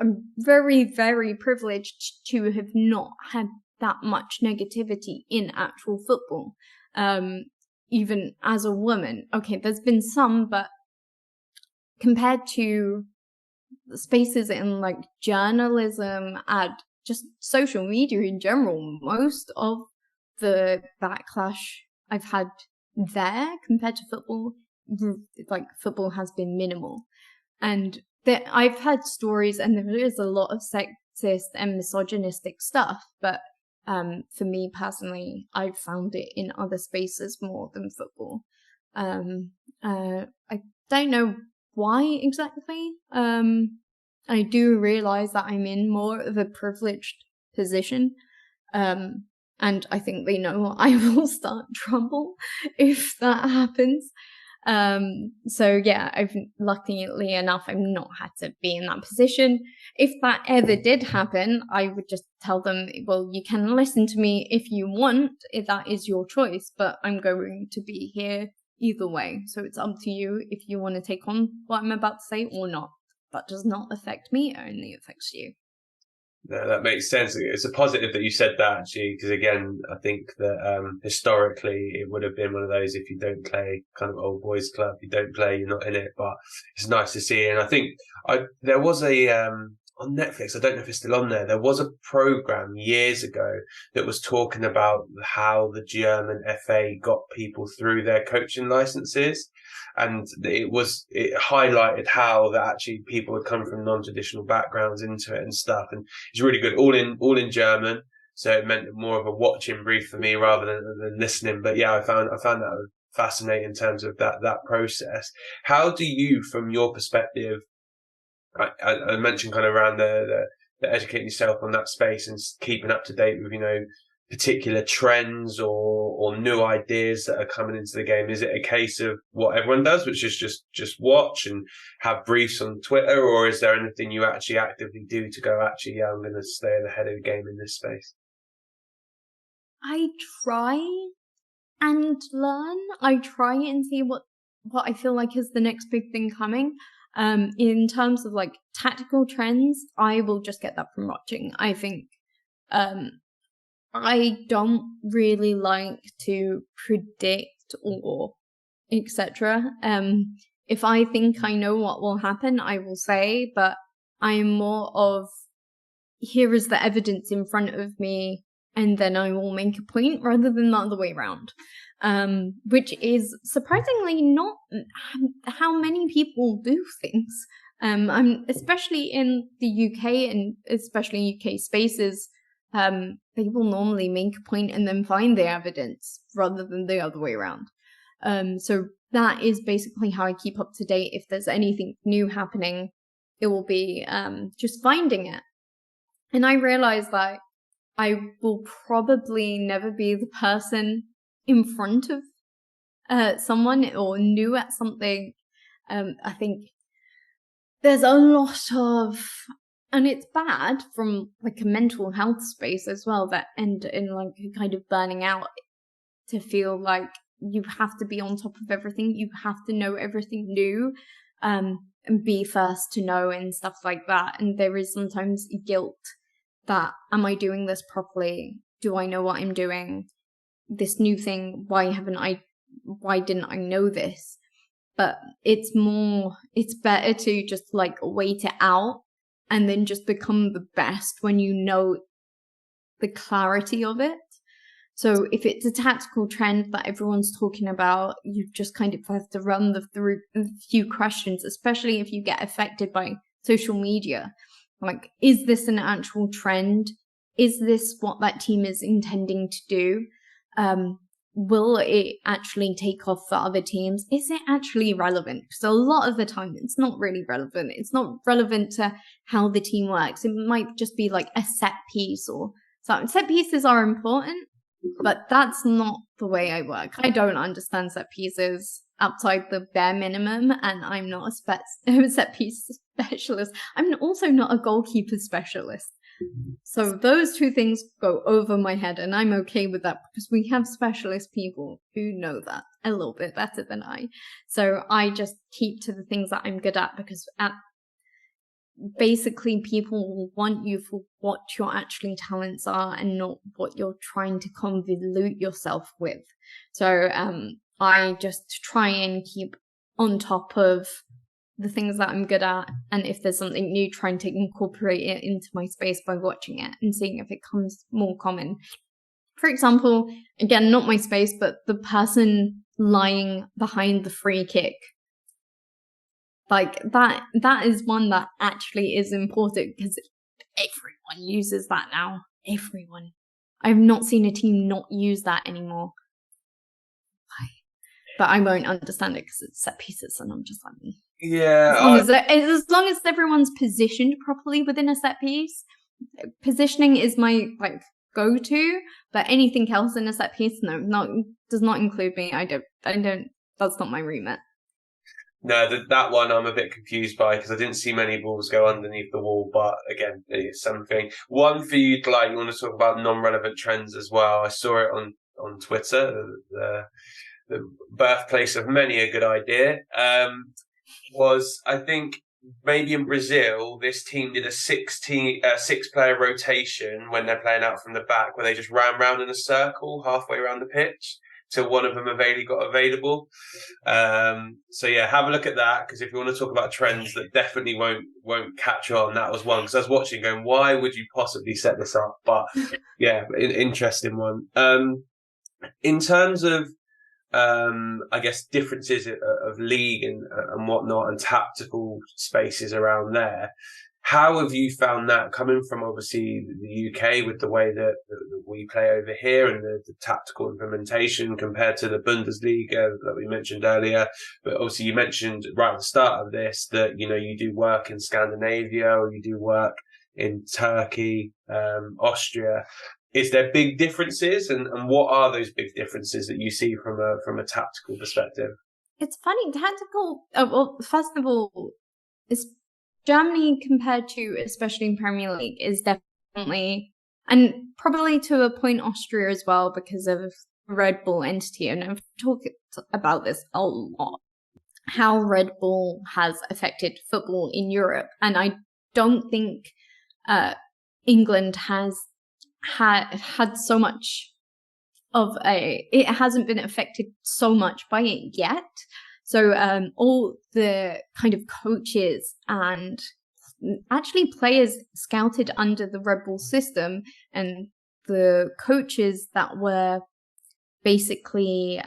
I'm very, very privileged to have not had that much negativity in actual football, even as a woman. Okay, there's been some, but compared to spaces in like journalism and just social media in general, most of the backlash I've had there compared to football, like football has been minimal. And I've heard stories, and there is a lot of sexist and misogynistic stuff, but for me personally, I've found it in other spaces more than football. I don't know why exactly. I do realize that I'm in more of a privileged position, and I think they know I will start trouble if that happens. So yeah, luckily enough, I've not had to be in that position. If that ever did happen, I would just tell them, well, you can listen to me if you want, if that is your choice, but I'm going to be here either way. So it's up to you if you want to take on what I'm about to say or not. That does not affect me, it only affects you. No, that makes sense. It's a positive that you said that, actually, because again, I think that historically it would have been one of those, if you don't play kind of old boys club, you don't play, you're not in it. But it's nice to see. And I think there was on Netflix, I don't know if it's still on there, there was a program years ago that was talking about how the German FA got people through their coaching licenses. And it highlighted how that actually people had come from non-traditional backgrounds into it and stuff. And it's really good, all in German. So it meant more of a watching brief for me rather than listening. But yeah, I found that fascinating in terms of that process. How do you, from your perspective, I mentioned kind of around the educating yourself on that space and keeping up to date with, particular trends or new ideas that are coming into the game? Is it a case of what everyone does, which is just watch and have briefs on Twitter, or is there anything you actually actively do to go, actually, yeah, I'm going to stay ahead of the game in this space? I try and learn. I try and see what I feel like is the next big thing coming. In terms of like tactical trends, I will just get that from watching. I think I don't really like to predict or etc. If I think I know what will happen, I will say, but I'm more of, here is the evidence in front of me, and then I will make a point, rather than the other way around. Which is surprisingly not how many people do things. Especially in the UK, and especially UK spaces, people normally make a point and then find the evidence rather than the other way around. So that is basically how I keep up to date. If there's anything new happening, it will be just finding it. And I realized that I will probably never be the person in front of someone or new at something. I think there's a lot of, and it's bad from like a mental health space as well, that end in like a kind of burning out, to feel like you have to be on top of everything, you have to know everything new, and be first to know and stuff like that. And there is sometimes guilt that, am I doing this properly? Do I know what I'm doing? This new thing, why didn't I know this? But it's better to just like wait it out and then just become the best when you know the clarity of it. So if it's a tactical trend that everyone's talking about, you just kind of have to run through a few questions, especially if you get affected by social media. Like, is this an actual trend? Is this what that team is intending to do? Will it actually take off for other teams? Is it actually relevant? Because a lot of the time it's not really relevant. It's not relevant to how the team works. It might just be like a set piece or something. Set pieces are important, but that's not the way I work. I don't understand set pieces outside the bare minimum, and I'm not a set piece specialist. I'm also not a goalkeeper specialist. So those two things go over my head, and I'm okay with that because we have specialist people who know that a little bit better than I. So I just keep to the things that I'm good at, because basically people will want you for what your actually talents are and not what you're trying to convolute yourself with. So I just try and keep on top of the things that I'm good at, and if there's something new, trying to incorporate it into my space by watching it and seeing if it comes more common. For example, again, not my space, but the person lying behind the free kick. Like that is one that actually is important, because everyone uses that now. Everyone. I've not seen a team not use that anymore. But I won't understand it because it's set pieces, and I'm just like, yeah. As long as everyone's positioned properly within a set piece, positioning is my like go-to. But anything else in a set piece, does not include me. I don't. That's not my remit. No, that one I'm a bit confused by, because I didn't see many balls go underneath the wall. But again, it's something. One for you, like, you want to talk about non-relevant trends as well. I saw it on Twitter. The birthplace of many a good idea, was, I think, maybe in Brazil, this team did a 6-player rotation when they're playing out from the back, where they just ran round in a circle halfway around the pitch till one of them got available. So yeah, have a look at that, because if you want to talk about trends that definitely won't catch on, that was one. Because I was watching going, why would you possibly set this up? But yeah, interesting one. In terms of I guess differences of league and whatnot, and tactical spaces around there. How have you found that, coming from obviously the UK with the way that we play over here and the tactical implementation, compared to the Bundesliga that we mentioned earlier? But obviously you mentioned right at the start of this that, you know, you do work in Scandinavia, or you do work in Turkey, Austria. Is there big differences, and what are those big differences that you see from a tactical perspective? It's funny, tactical. Well, first of all, is Germany, compared to especially in Premier League, is definitely, and probably to a point Austria as well, because of Red Bull entity. And I've talked about this a lot, how Red Bull has affected football in Europe, and I don't think England has had so much of it hasn't been affected so much by it yet. So all the kind of coaches and actually players scouted under the Red Bull system, and the coaches that were basically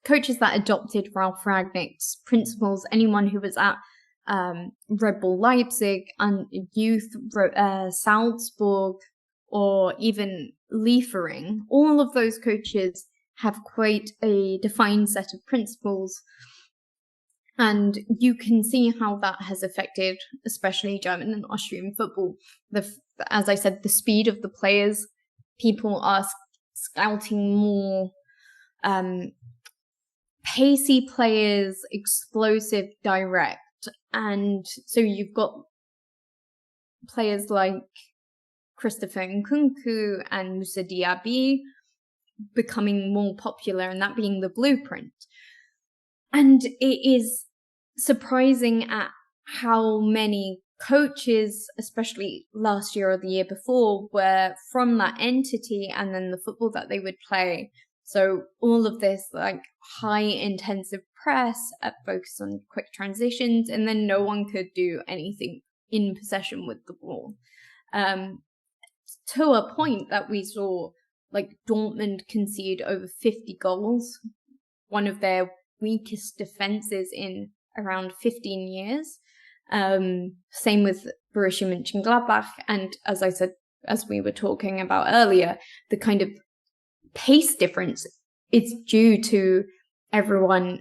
coaches that adopted Ralf Rangnick's principles, anyone who was at Red Bull Leipzig and youth Salzburg, or even Liefering, all of those coaches have quite a defined set of principles. And you can see how that has affected, especially German and Austrian football. As I said, the speed of the players. People are scouting more pacey players, explosive, direct. And so you've got players like Christopher Nkunku and Moussa Diaby becoming more popular, and that being the blueprint. And it is surprising at how many coaches, especially last year or the year before, were from that entity, and then the football that they would play. So all of this like high intensive press, focus on quick transitions, and then no one could do anything in possession with the ball. To a point that we saw like Dortmund concede over 50 goals, one of their weakest defenses in around 15 years. Same with Borussia Mönchengladbach. And as I said, as we were talking about earlier, the kind of pace difference is due to everyone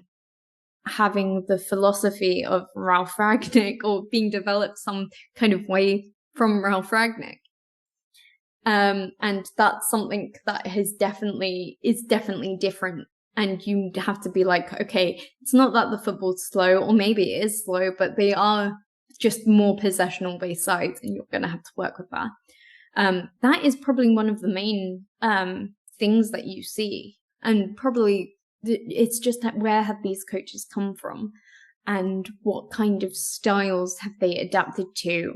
having the philosophy of Ralf Rangnick, or being developed some kind of way from Ralf Rangnick. And that's something that is definitely different. And you have to be like, okay, it's not that the football's slow, or maybe it is slow, but they are just more possessional based sides, and you're going to have to work with that. That is probably one of the main things that you see. And probably it's just that, where have these coaches come from, and what kind of styles have they adapted to?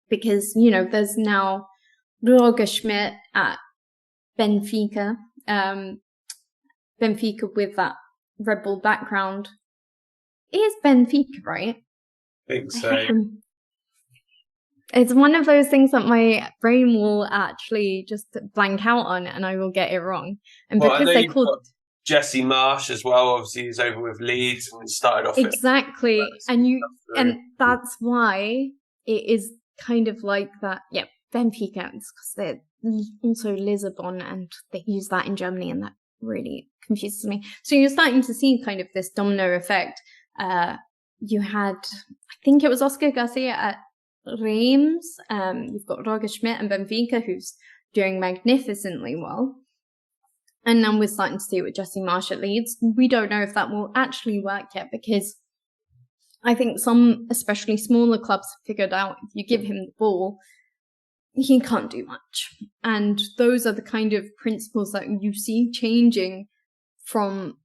Because, you know, there's now Roger Schmidt at Benfica. Benfica with that Redbull background. It is Benfica, right? I think so. It's one of those things that my brain will actually just blank out on, and I will get it wrong. And well, because they called Jesse Marsh as well, obviously he's over with Leeds and started off exactly, and that's why it is kind of like that. Yeah, Benfica, because they're also Lisbon, and they use that in Germany, and that really confuses me. So you're starting to see kind of this domino effect. You had, I think it was Oscar Garcia at Reims. You've got Roger Schmidt and Benfica, who's doing magnificently well. And then we're starting to see it with Jesse Marsh at Leeds. We don't know if that will actually work yet, because I think some, especially smaller clubs, have figured out if you give him the ball, he can't do much. And those are the kind of principles that you see changing from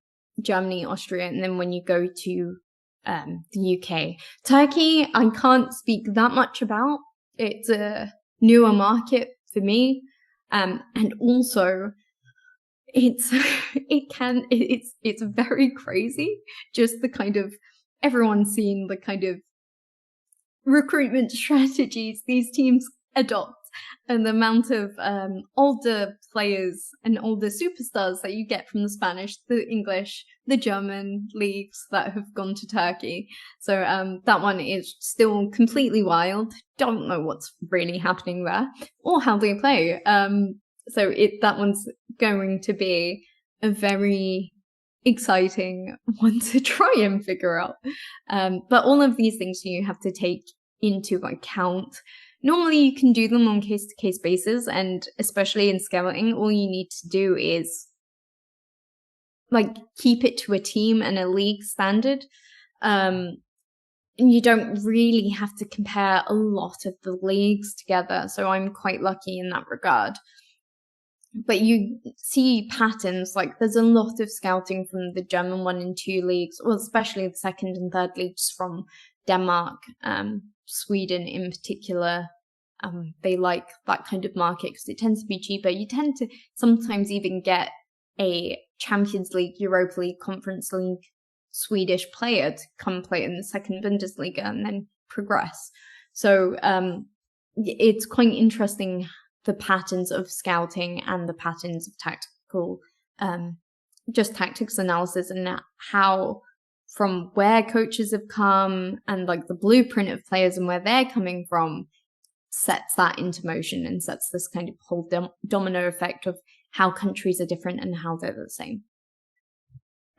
Germany, Austria, and then when you go to the UK. Turkey, I can't speak that much about. It's a newer market for me. And also, it's very crazy. Just the kind of, everyone's seen the kind of recruitment strategies these teams adopt, and the amount of older players and older superstars that you get from the Spanish, the English, the German leagues that have gone to Turkey. So that one is still completely wild. Don't know what's really happening there or how they play. So that one's going to be a very exciting one to try and figure out. But all of these things you have to take into account. Normally you can do them on case-to-case basis, and especially in scouting, all you need to do is like keep it to a team and a league standard. And you don't really have to compare a lot of the leagues together. So I'm quite lucky in that regard. But you see patterns, like there's a lot of scouting from the German 1 and 2 leagues, or especially the 2nd and 3rd leagues from Denmark, Sweden in particular. They like that kind of market because it tends to be cheaper. You tend to sometimes even get a Champions League, Europa League, Conference League Swedish player to come play in the 2nd Bundesliga and then progress. So it's quite interesting, the patterns of scouting and the patterns of tactical, just tactics analysis, and how, from where coaches have come and like the blueprint of players and where they're coming from, sets that into motion and sets this kind of whole domino effect of how countries are different and how they're the same.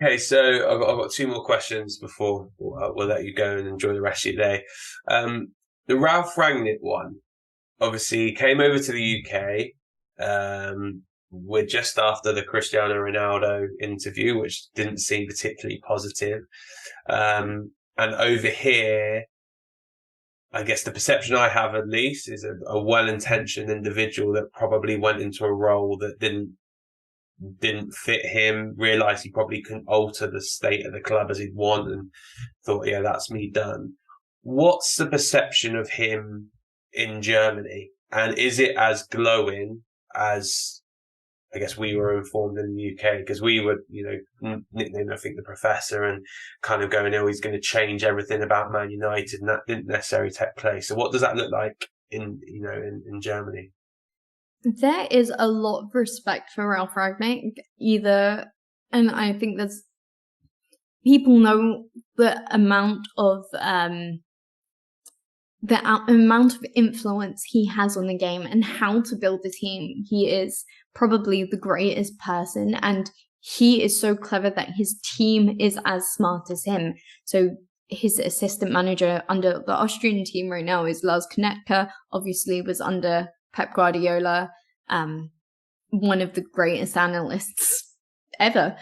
Okay, so I've got two more questions before we'll let you go and enjoy the rest of your day. The Ralf Rangnick one, obviously, came over to the UK. We're just after the Cristiano Ronaldo interview, which didn't seem particularly positive. And over here, I guess the perception I have at least is a well-intentioned individual that probably went into a role that didn't fit him, realised he probably couldn't alter the state of the club as he'd want, and thought, yeah, that's me done. What's the perception of him in Germany? And is it as glowing as, I guess, we were informed in the UK? Because we were, nicknamed, I think, the professor, and kind of going, oh, he's going to change everything about Man United, and that didn't necessarily take place. So what does that look like in Germany? There is a lot of respect for Ralf Rangnick, and I think there's people know the amount of influence he has on the game and how to build the team. He is probably the greatest person, and he is so clever that his team is as smart as him. So his assistant manager under the Austrian team right now is Lars Konetka, obviously was under Pep Guardiola, one of the greatest analysts ever.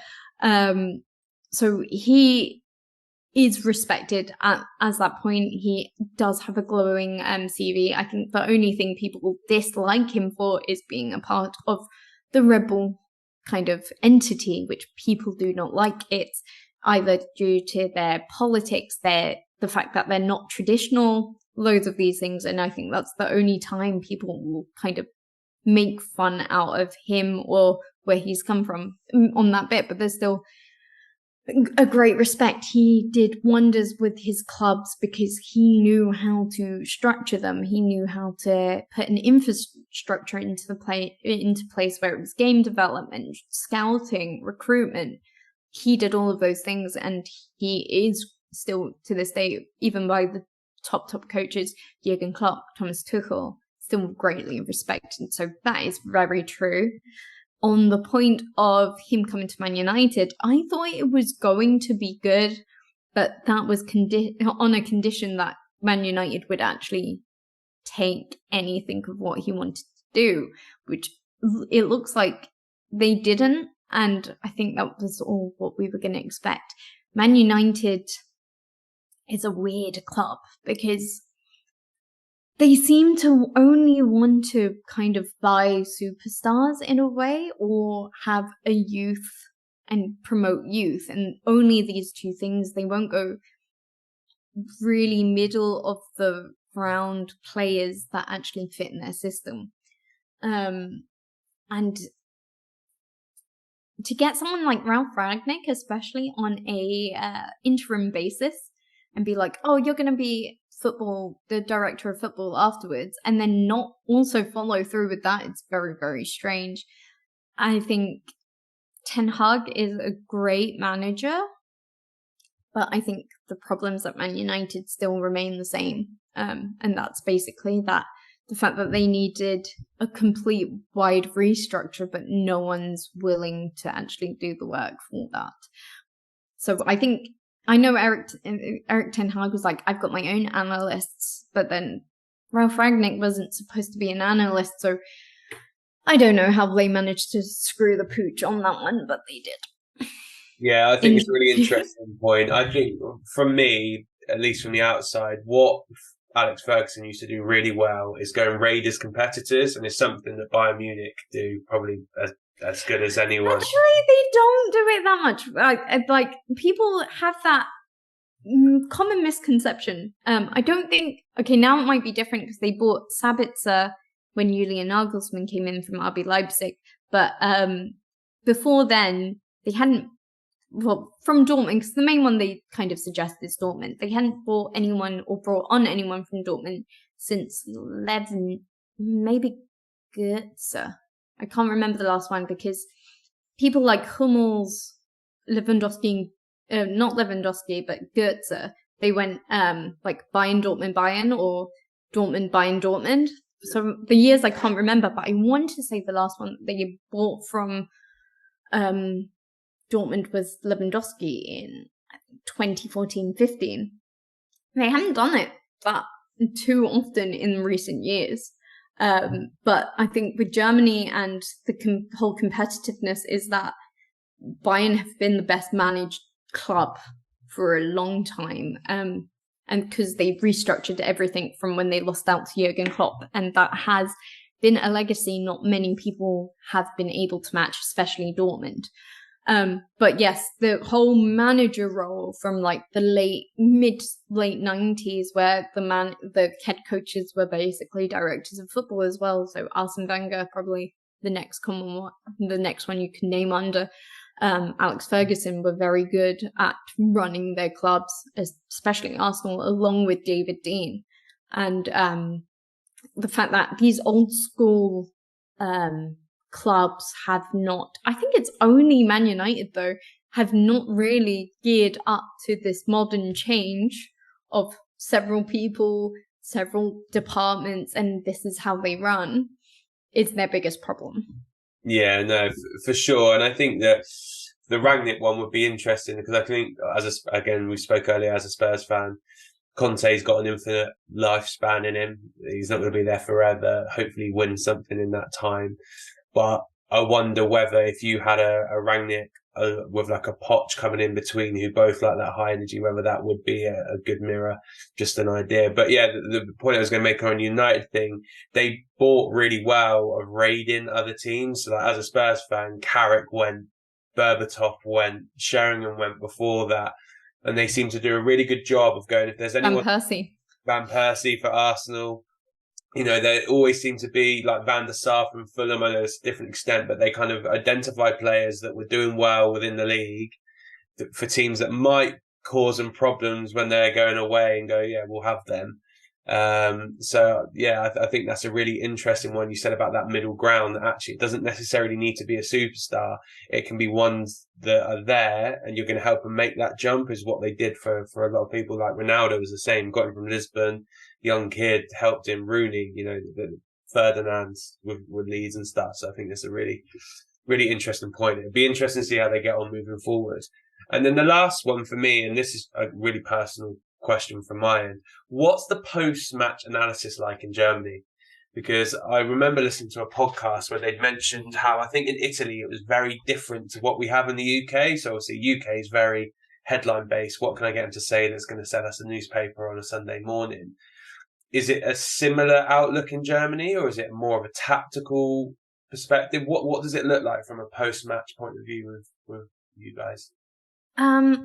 So he is respected as that point. He does have a glowing CV. I think the only thing people dislike him for is being a part of the Redbull kind of entity, which people do not like. It's either due to their politics, the fact that they're not traditional, loads of these things. And I think that's the only time people will kind of make fun out of him or where he's come from on that bit. But there's still a great respect. He did wonders with his clubs because he knew how to structure them. He knew how to put an infrastructure into place where it was game development, scouting, recruitment. He did all of those things, and he is still to this day, even by the top coaches, Jurgen Klopp, Thomas Tuchel, still greatly respected. So that is very true. On the point of him coming to Man United, I thought it was going to be good, but that was on a condition that Man United would actually take anything of what he wanted to do, which it looks like they didn't. And I think that was all what we were going to expect. Man United is a weird club because they seem to only want to kind of buy superstars in a way, or have a youth and promote youth, and only these two things. They won't go really middle of the ground players that actually fit in their system. And to get someone like Ralf Rangnick, especially on a interim basis, and be like, oh, you're going to be the director of football afterwards, and then not also follow through with that, it's very, very strange. I think Ten Hag is a great manager, but I think the problems at Man United still remain the same. And that's basically that the fact that they needed a complete wide restructure, but no one's willing to actually do the work for that. So I know Eric Ten Hag was like, I've got my own analysts, but then Ralf Rangnick wasn't supposed to be an analyst, so I don't know how they managed to screw the pooch on that one, but they did. Yeah, I think it's a really interesting point. I think, from me, at least from the outside, what Alex Ferguson used to do really well is go and raid his competitors, and it's something that Bayern Munich do probably as good as anyone. Actually, they don't do it that much. Like people have that common misconception. I don't think. Okay, now it might be different because they bought Sabitzer when Julian Nagelsmann came in from RB Leipzig, but before then they hadn't. Well, from Dortmund, because the main one they kind of suggest is Dortmund. They hadn't bought anyone or brought on anyone from Dortmund since maybe Goetze. I can't remember the last one because people like Hummels, Lewandowski, not Lewandowski, but Goetze, they went like Bayern, Dortmund, Bayern, or Dortmund buying Dortmund. So the years I can't remember, but I want to say the last one they bought from Dortmund was Lewandowski in 2014-15. They haven't done it that too often in recent years. But I think with Germany and the whole competitiveness is that Bayern have been the best managed club for a long time. And because they've restructured everything from when they lost out to Jurgen Klopp. And that has been a legacy not many people have been able to match, especially Dortmund. But yes, the whole manager role from like the mid late 90s, where the head coaches were basically directors of football as well. So Arsene Wenger, probably the next one you can name under. Alex Ferguson were very good at running their clubs, especially Arsenal, along with David Dein. And the fact that these old school clubs have not, I think it's only Man United though, have not really geared up to this modern change of several people, several departments, and this is how they run, is their biggest problem. Yeah, no, for sure. And I think that the Rangnick one would be interesting because I think, again, we spoke earlier as a Spurs fan, Conte's got an infinite lifespan in him. He's not going to be there forever. Hopefully win something in that time. But I wonder whether if you had a Rangnick with like a Poch coming in between who both like that high energy, whether that would be a good mirror, just an idea. But yeah, the point I was going to make on United thing, they bought really well of raiding other teams. So like, as a Spurs fan, Carrick went, Berbatov went, Sheringham went before that. And they seem to do a really good job of going, if there's anyone... Van Persie for Arsenal. You know, they always seem to be like Van der Sar from Fulham. I know it's a different extent, but they kind of identify players that were doing well within the league for teams that might cause them problems when they're going away and go, yeah, we'll have them. So, yeah, I think that's a really interesting one you said about that middle ground, that actually it doesn't necessarily need to be a superstar. It can be ones that are there and you're going to help them make that jump, is what they did for a lot of people. Like Ronaldo was the same, got him from Lisbon, young kid, helped him. Rooney, you know, the Ferdinand with Leeds and stuff. So I think that's a really, really interesting point. It'd be interesting to see how they get on moving forward. And then the last one for me, and this is a really personal question from my end, what's the post-match analysis like in Germany? Because I remember listening to a podcast where they'd mentioned how I think in Italy it was very different to what we have in the UK. So obviously UK is very headline based. What can I get them to say that's going to sell us a newspaper on a Sunday morning? Is it a similar outlook in Germany, or is it more of a tactical perspective? What does it look like from a post-match point of view with you guys?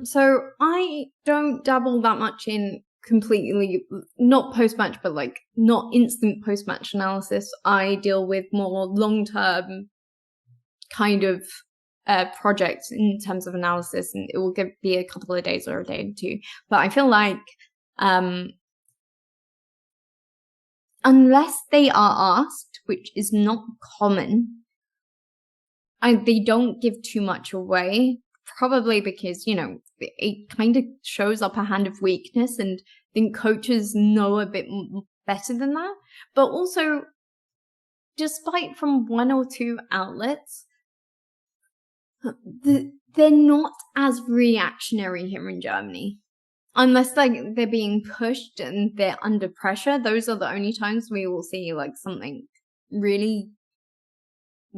So I don't dabble that much in completely, not post-match, but like not instant post-match analysis. I deal with more long-term kind of projects in terms of analysis, and it will be a couple of days or a day or two. But I feel like unless they are asked, which is not common, they don't give too much away. Probably because, you know, it kind of shows up a hand of weakness, and I think coaches know a bit better than that. But also, despite from one or two outlets, they're not as reactionary here in Germany. Unless like they're being pushed and they're under pressure, those are the only times we will see like something really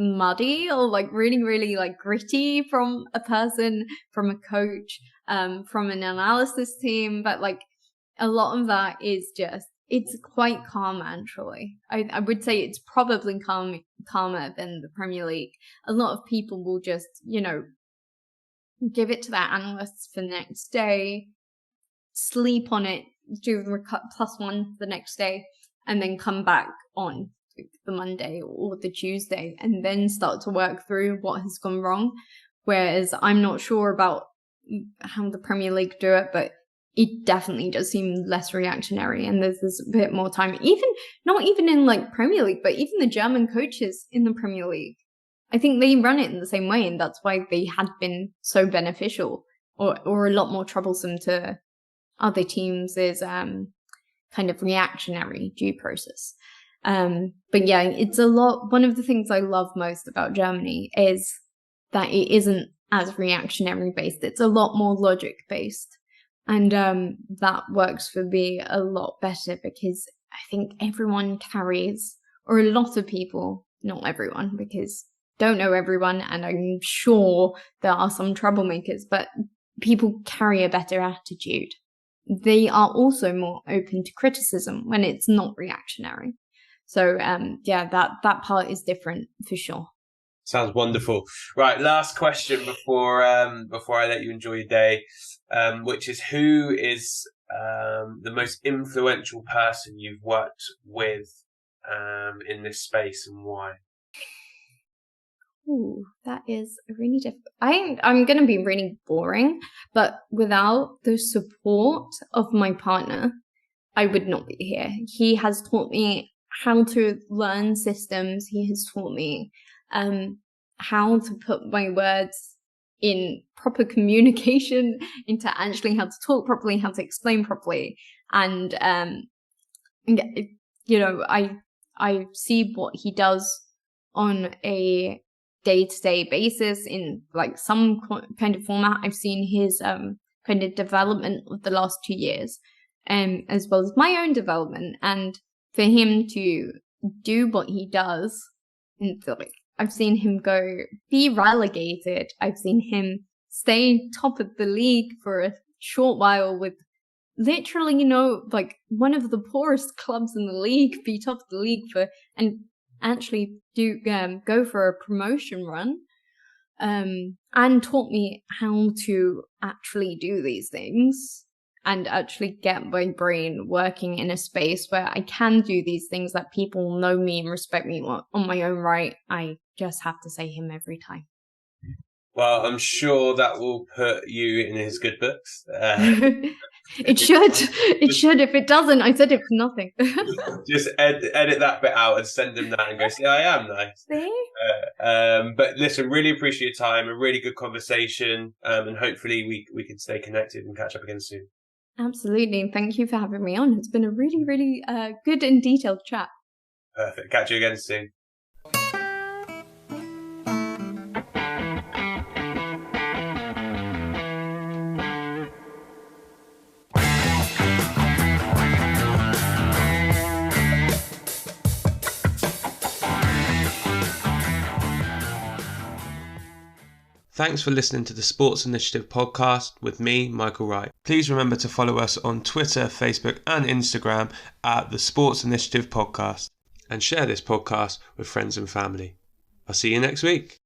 muddy or like really, really like gritty from a person, from a coach, from an analysis team. But like a lot of that is just, it's quite calm actually. I would say it's probably calmer than the Premier League. A lot of people will just, you know, give it to their analysts for the next day, sleep on it, do +1 the next day, and then come back on the Monday or the Tuesday and then start to work through what has gone wrong. Whereas I'm not sure about how the Premier League do it, but it definitely does seem less reactionary and there's a bit more time. Even not even in like Premier League, but even the German coaches in the Premier League, I think they run it in the same way, and that's why they had been so beneficial or a lot more troublesome to other teams. Is kind of reactionary due process. But yeah, it's one of the things I love most about Germany is that it isn't as reactionary based. It's a lot more logic based. And that works for me a lot better because I think everyone carries, or a lot of people, not everyone, because don't know everyone, and I'm sure there are some troublemakers, but people carry a better attitude. They are also more open to criticism when it's not reactionary. So that part is different for sure. Sounds wonderful. Right, last question before I let you enjoy your day, which is, who is the most influential person you've worked with in this space, and why? Ooh, that is really difficult. I'm going to be really boring, but without the support of my partner, I would not be here. He has taught me how to learn systems. He has taught me how to put my words in proper communication, into actually how to talk properly, how to explain properly. And, I see what he does on a day-to-day basis in like some kind of format. I've seen his kind of development of the last 2 years, as well as my own development. And for him to do what he does, I've seen him be relegated. I've seen him stay top of the league for a short while with literally, like one of the poorest clubs in the league, be top of the league and actually go for a promotion run, and taught me how to actually do these things and actually get my brain working in a space where I can do these things, that people know me and respect me on my own right. I just have to say him every time. Well, I'm sure that will put you in his good books. It should. It should. If it doesn't, I said it for nothing. Just edit that bit out and send him that and go, see, I am nice. See? But listen, really appreciate your time, a really good conversation, and hopefully we can stay connected and catch up again soon. Absolutely. And thank you for having me on. It's been a really, really good and detailed chat. Perfect. Catch you again soon. Thanks for listening to the Sports Initiative podcast with me, Michael Wright. Please remember to follow us on Twitter, Facebook and Instagram at the Sports Initiative Podcast, and share this podcast with friends and family. I'll see you next week.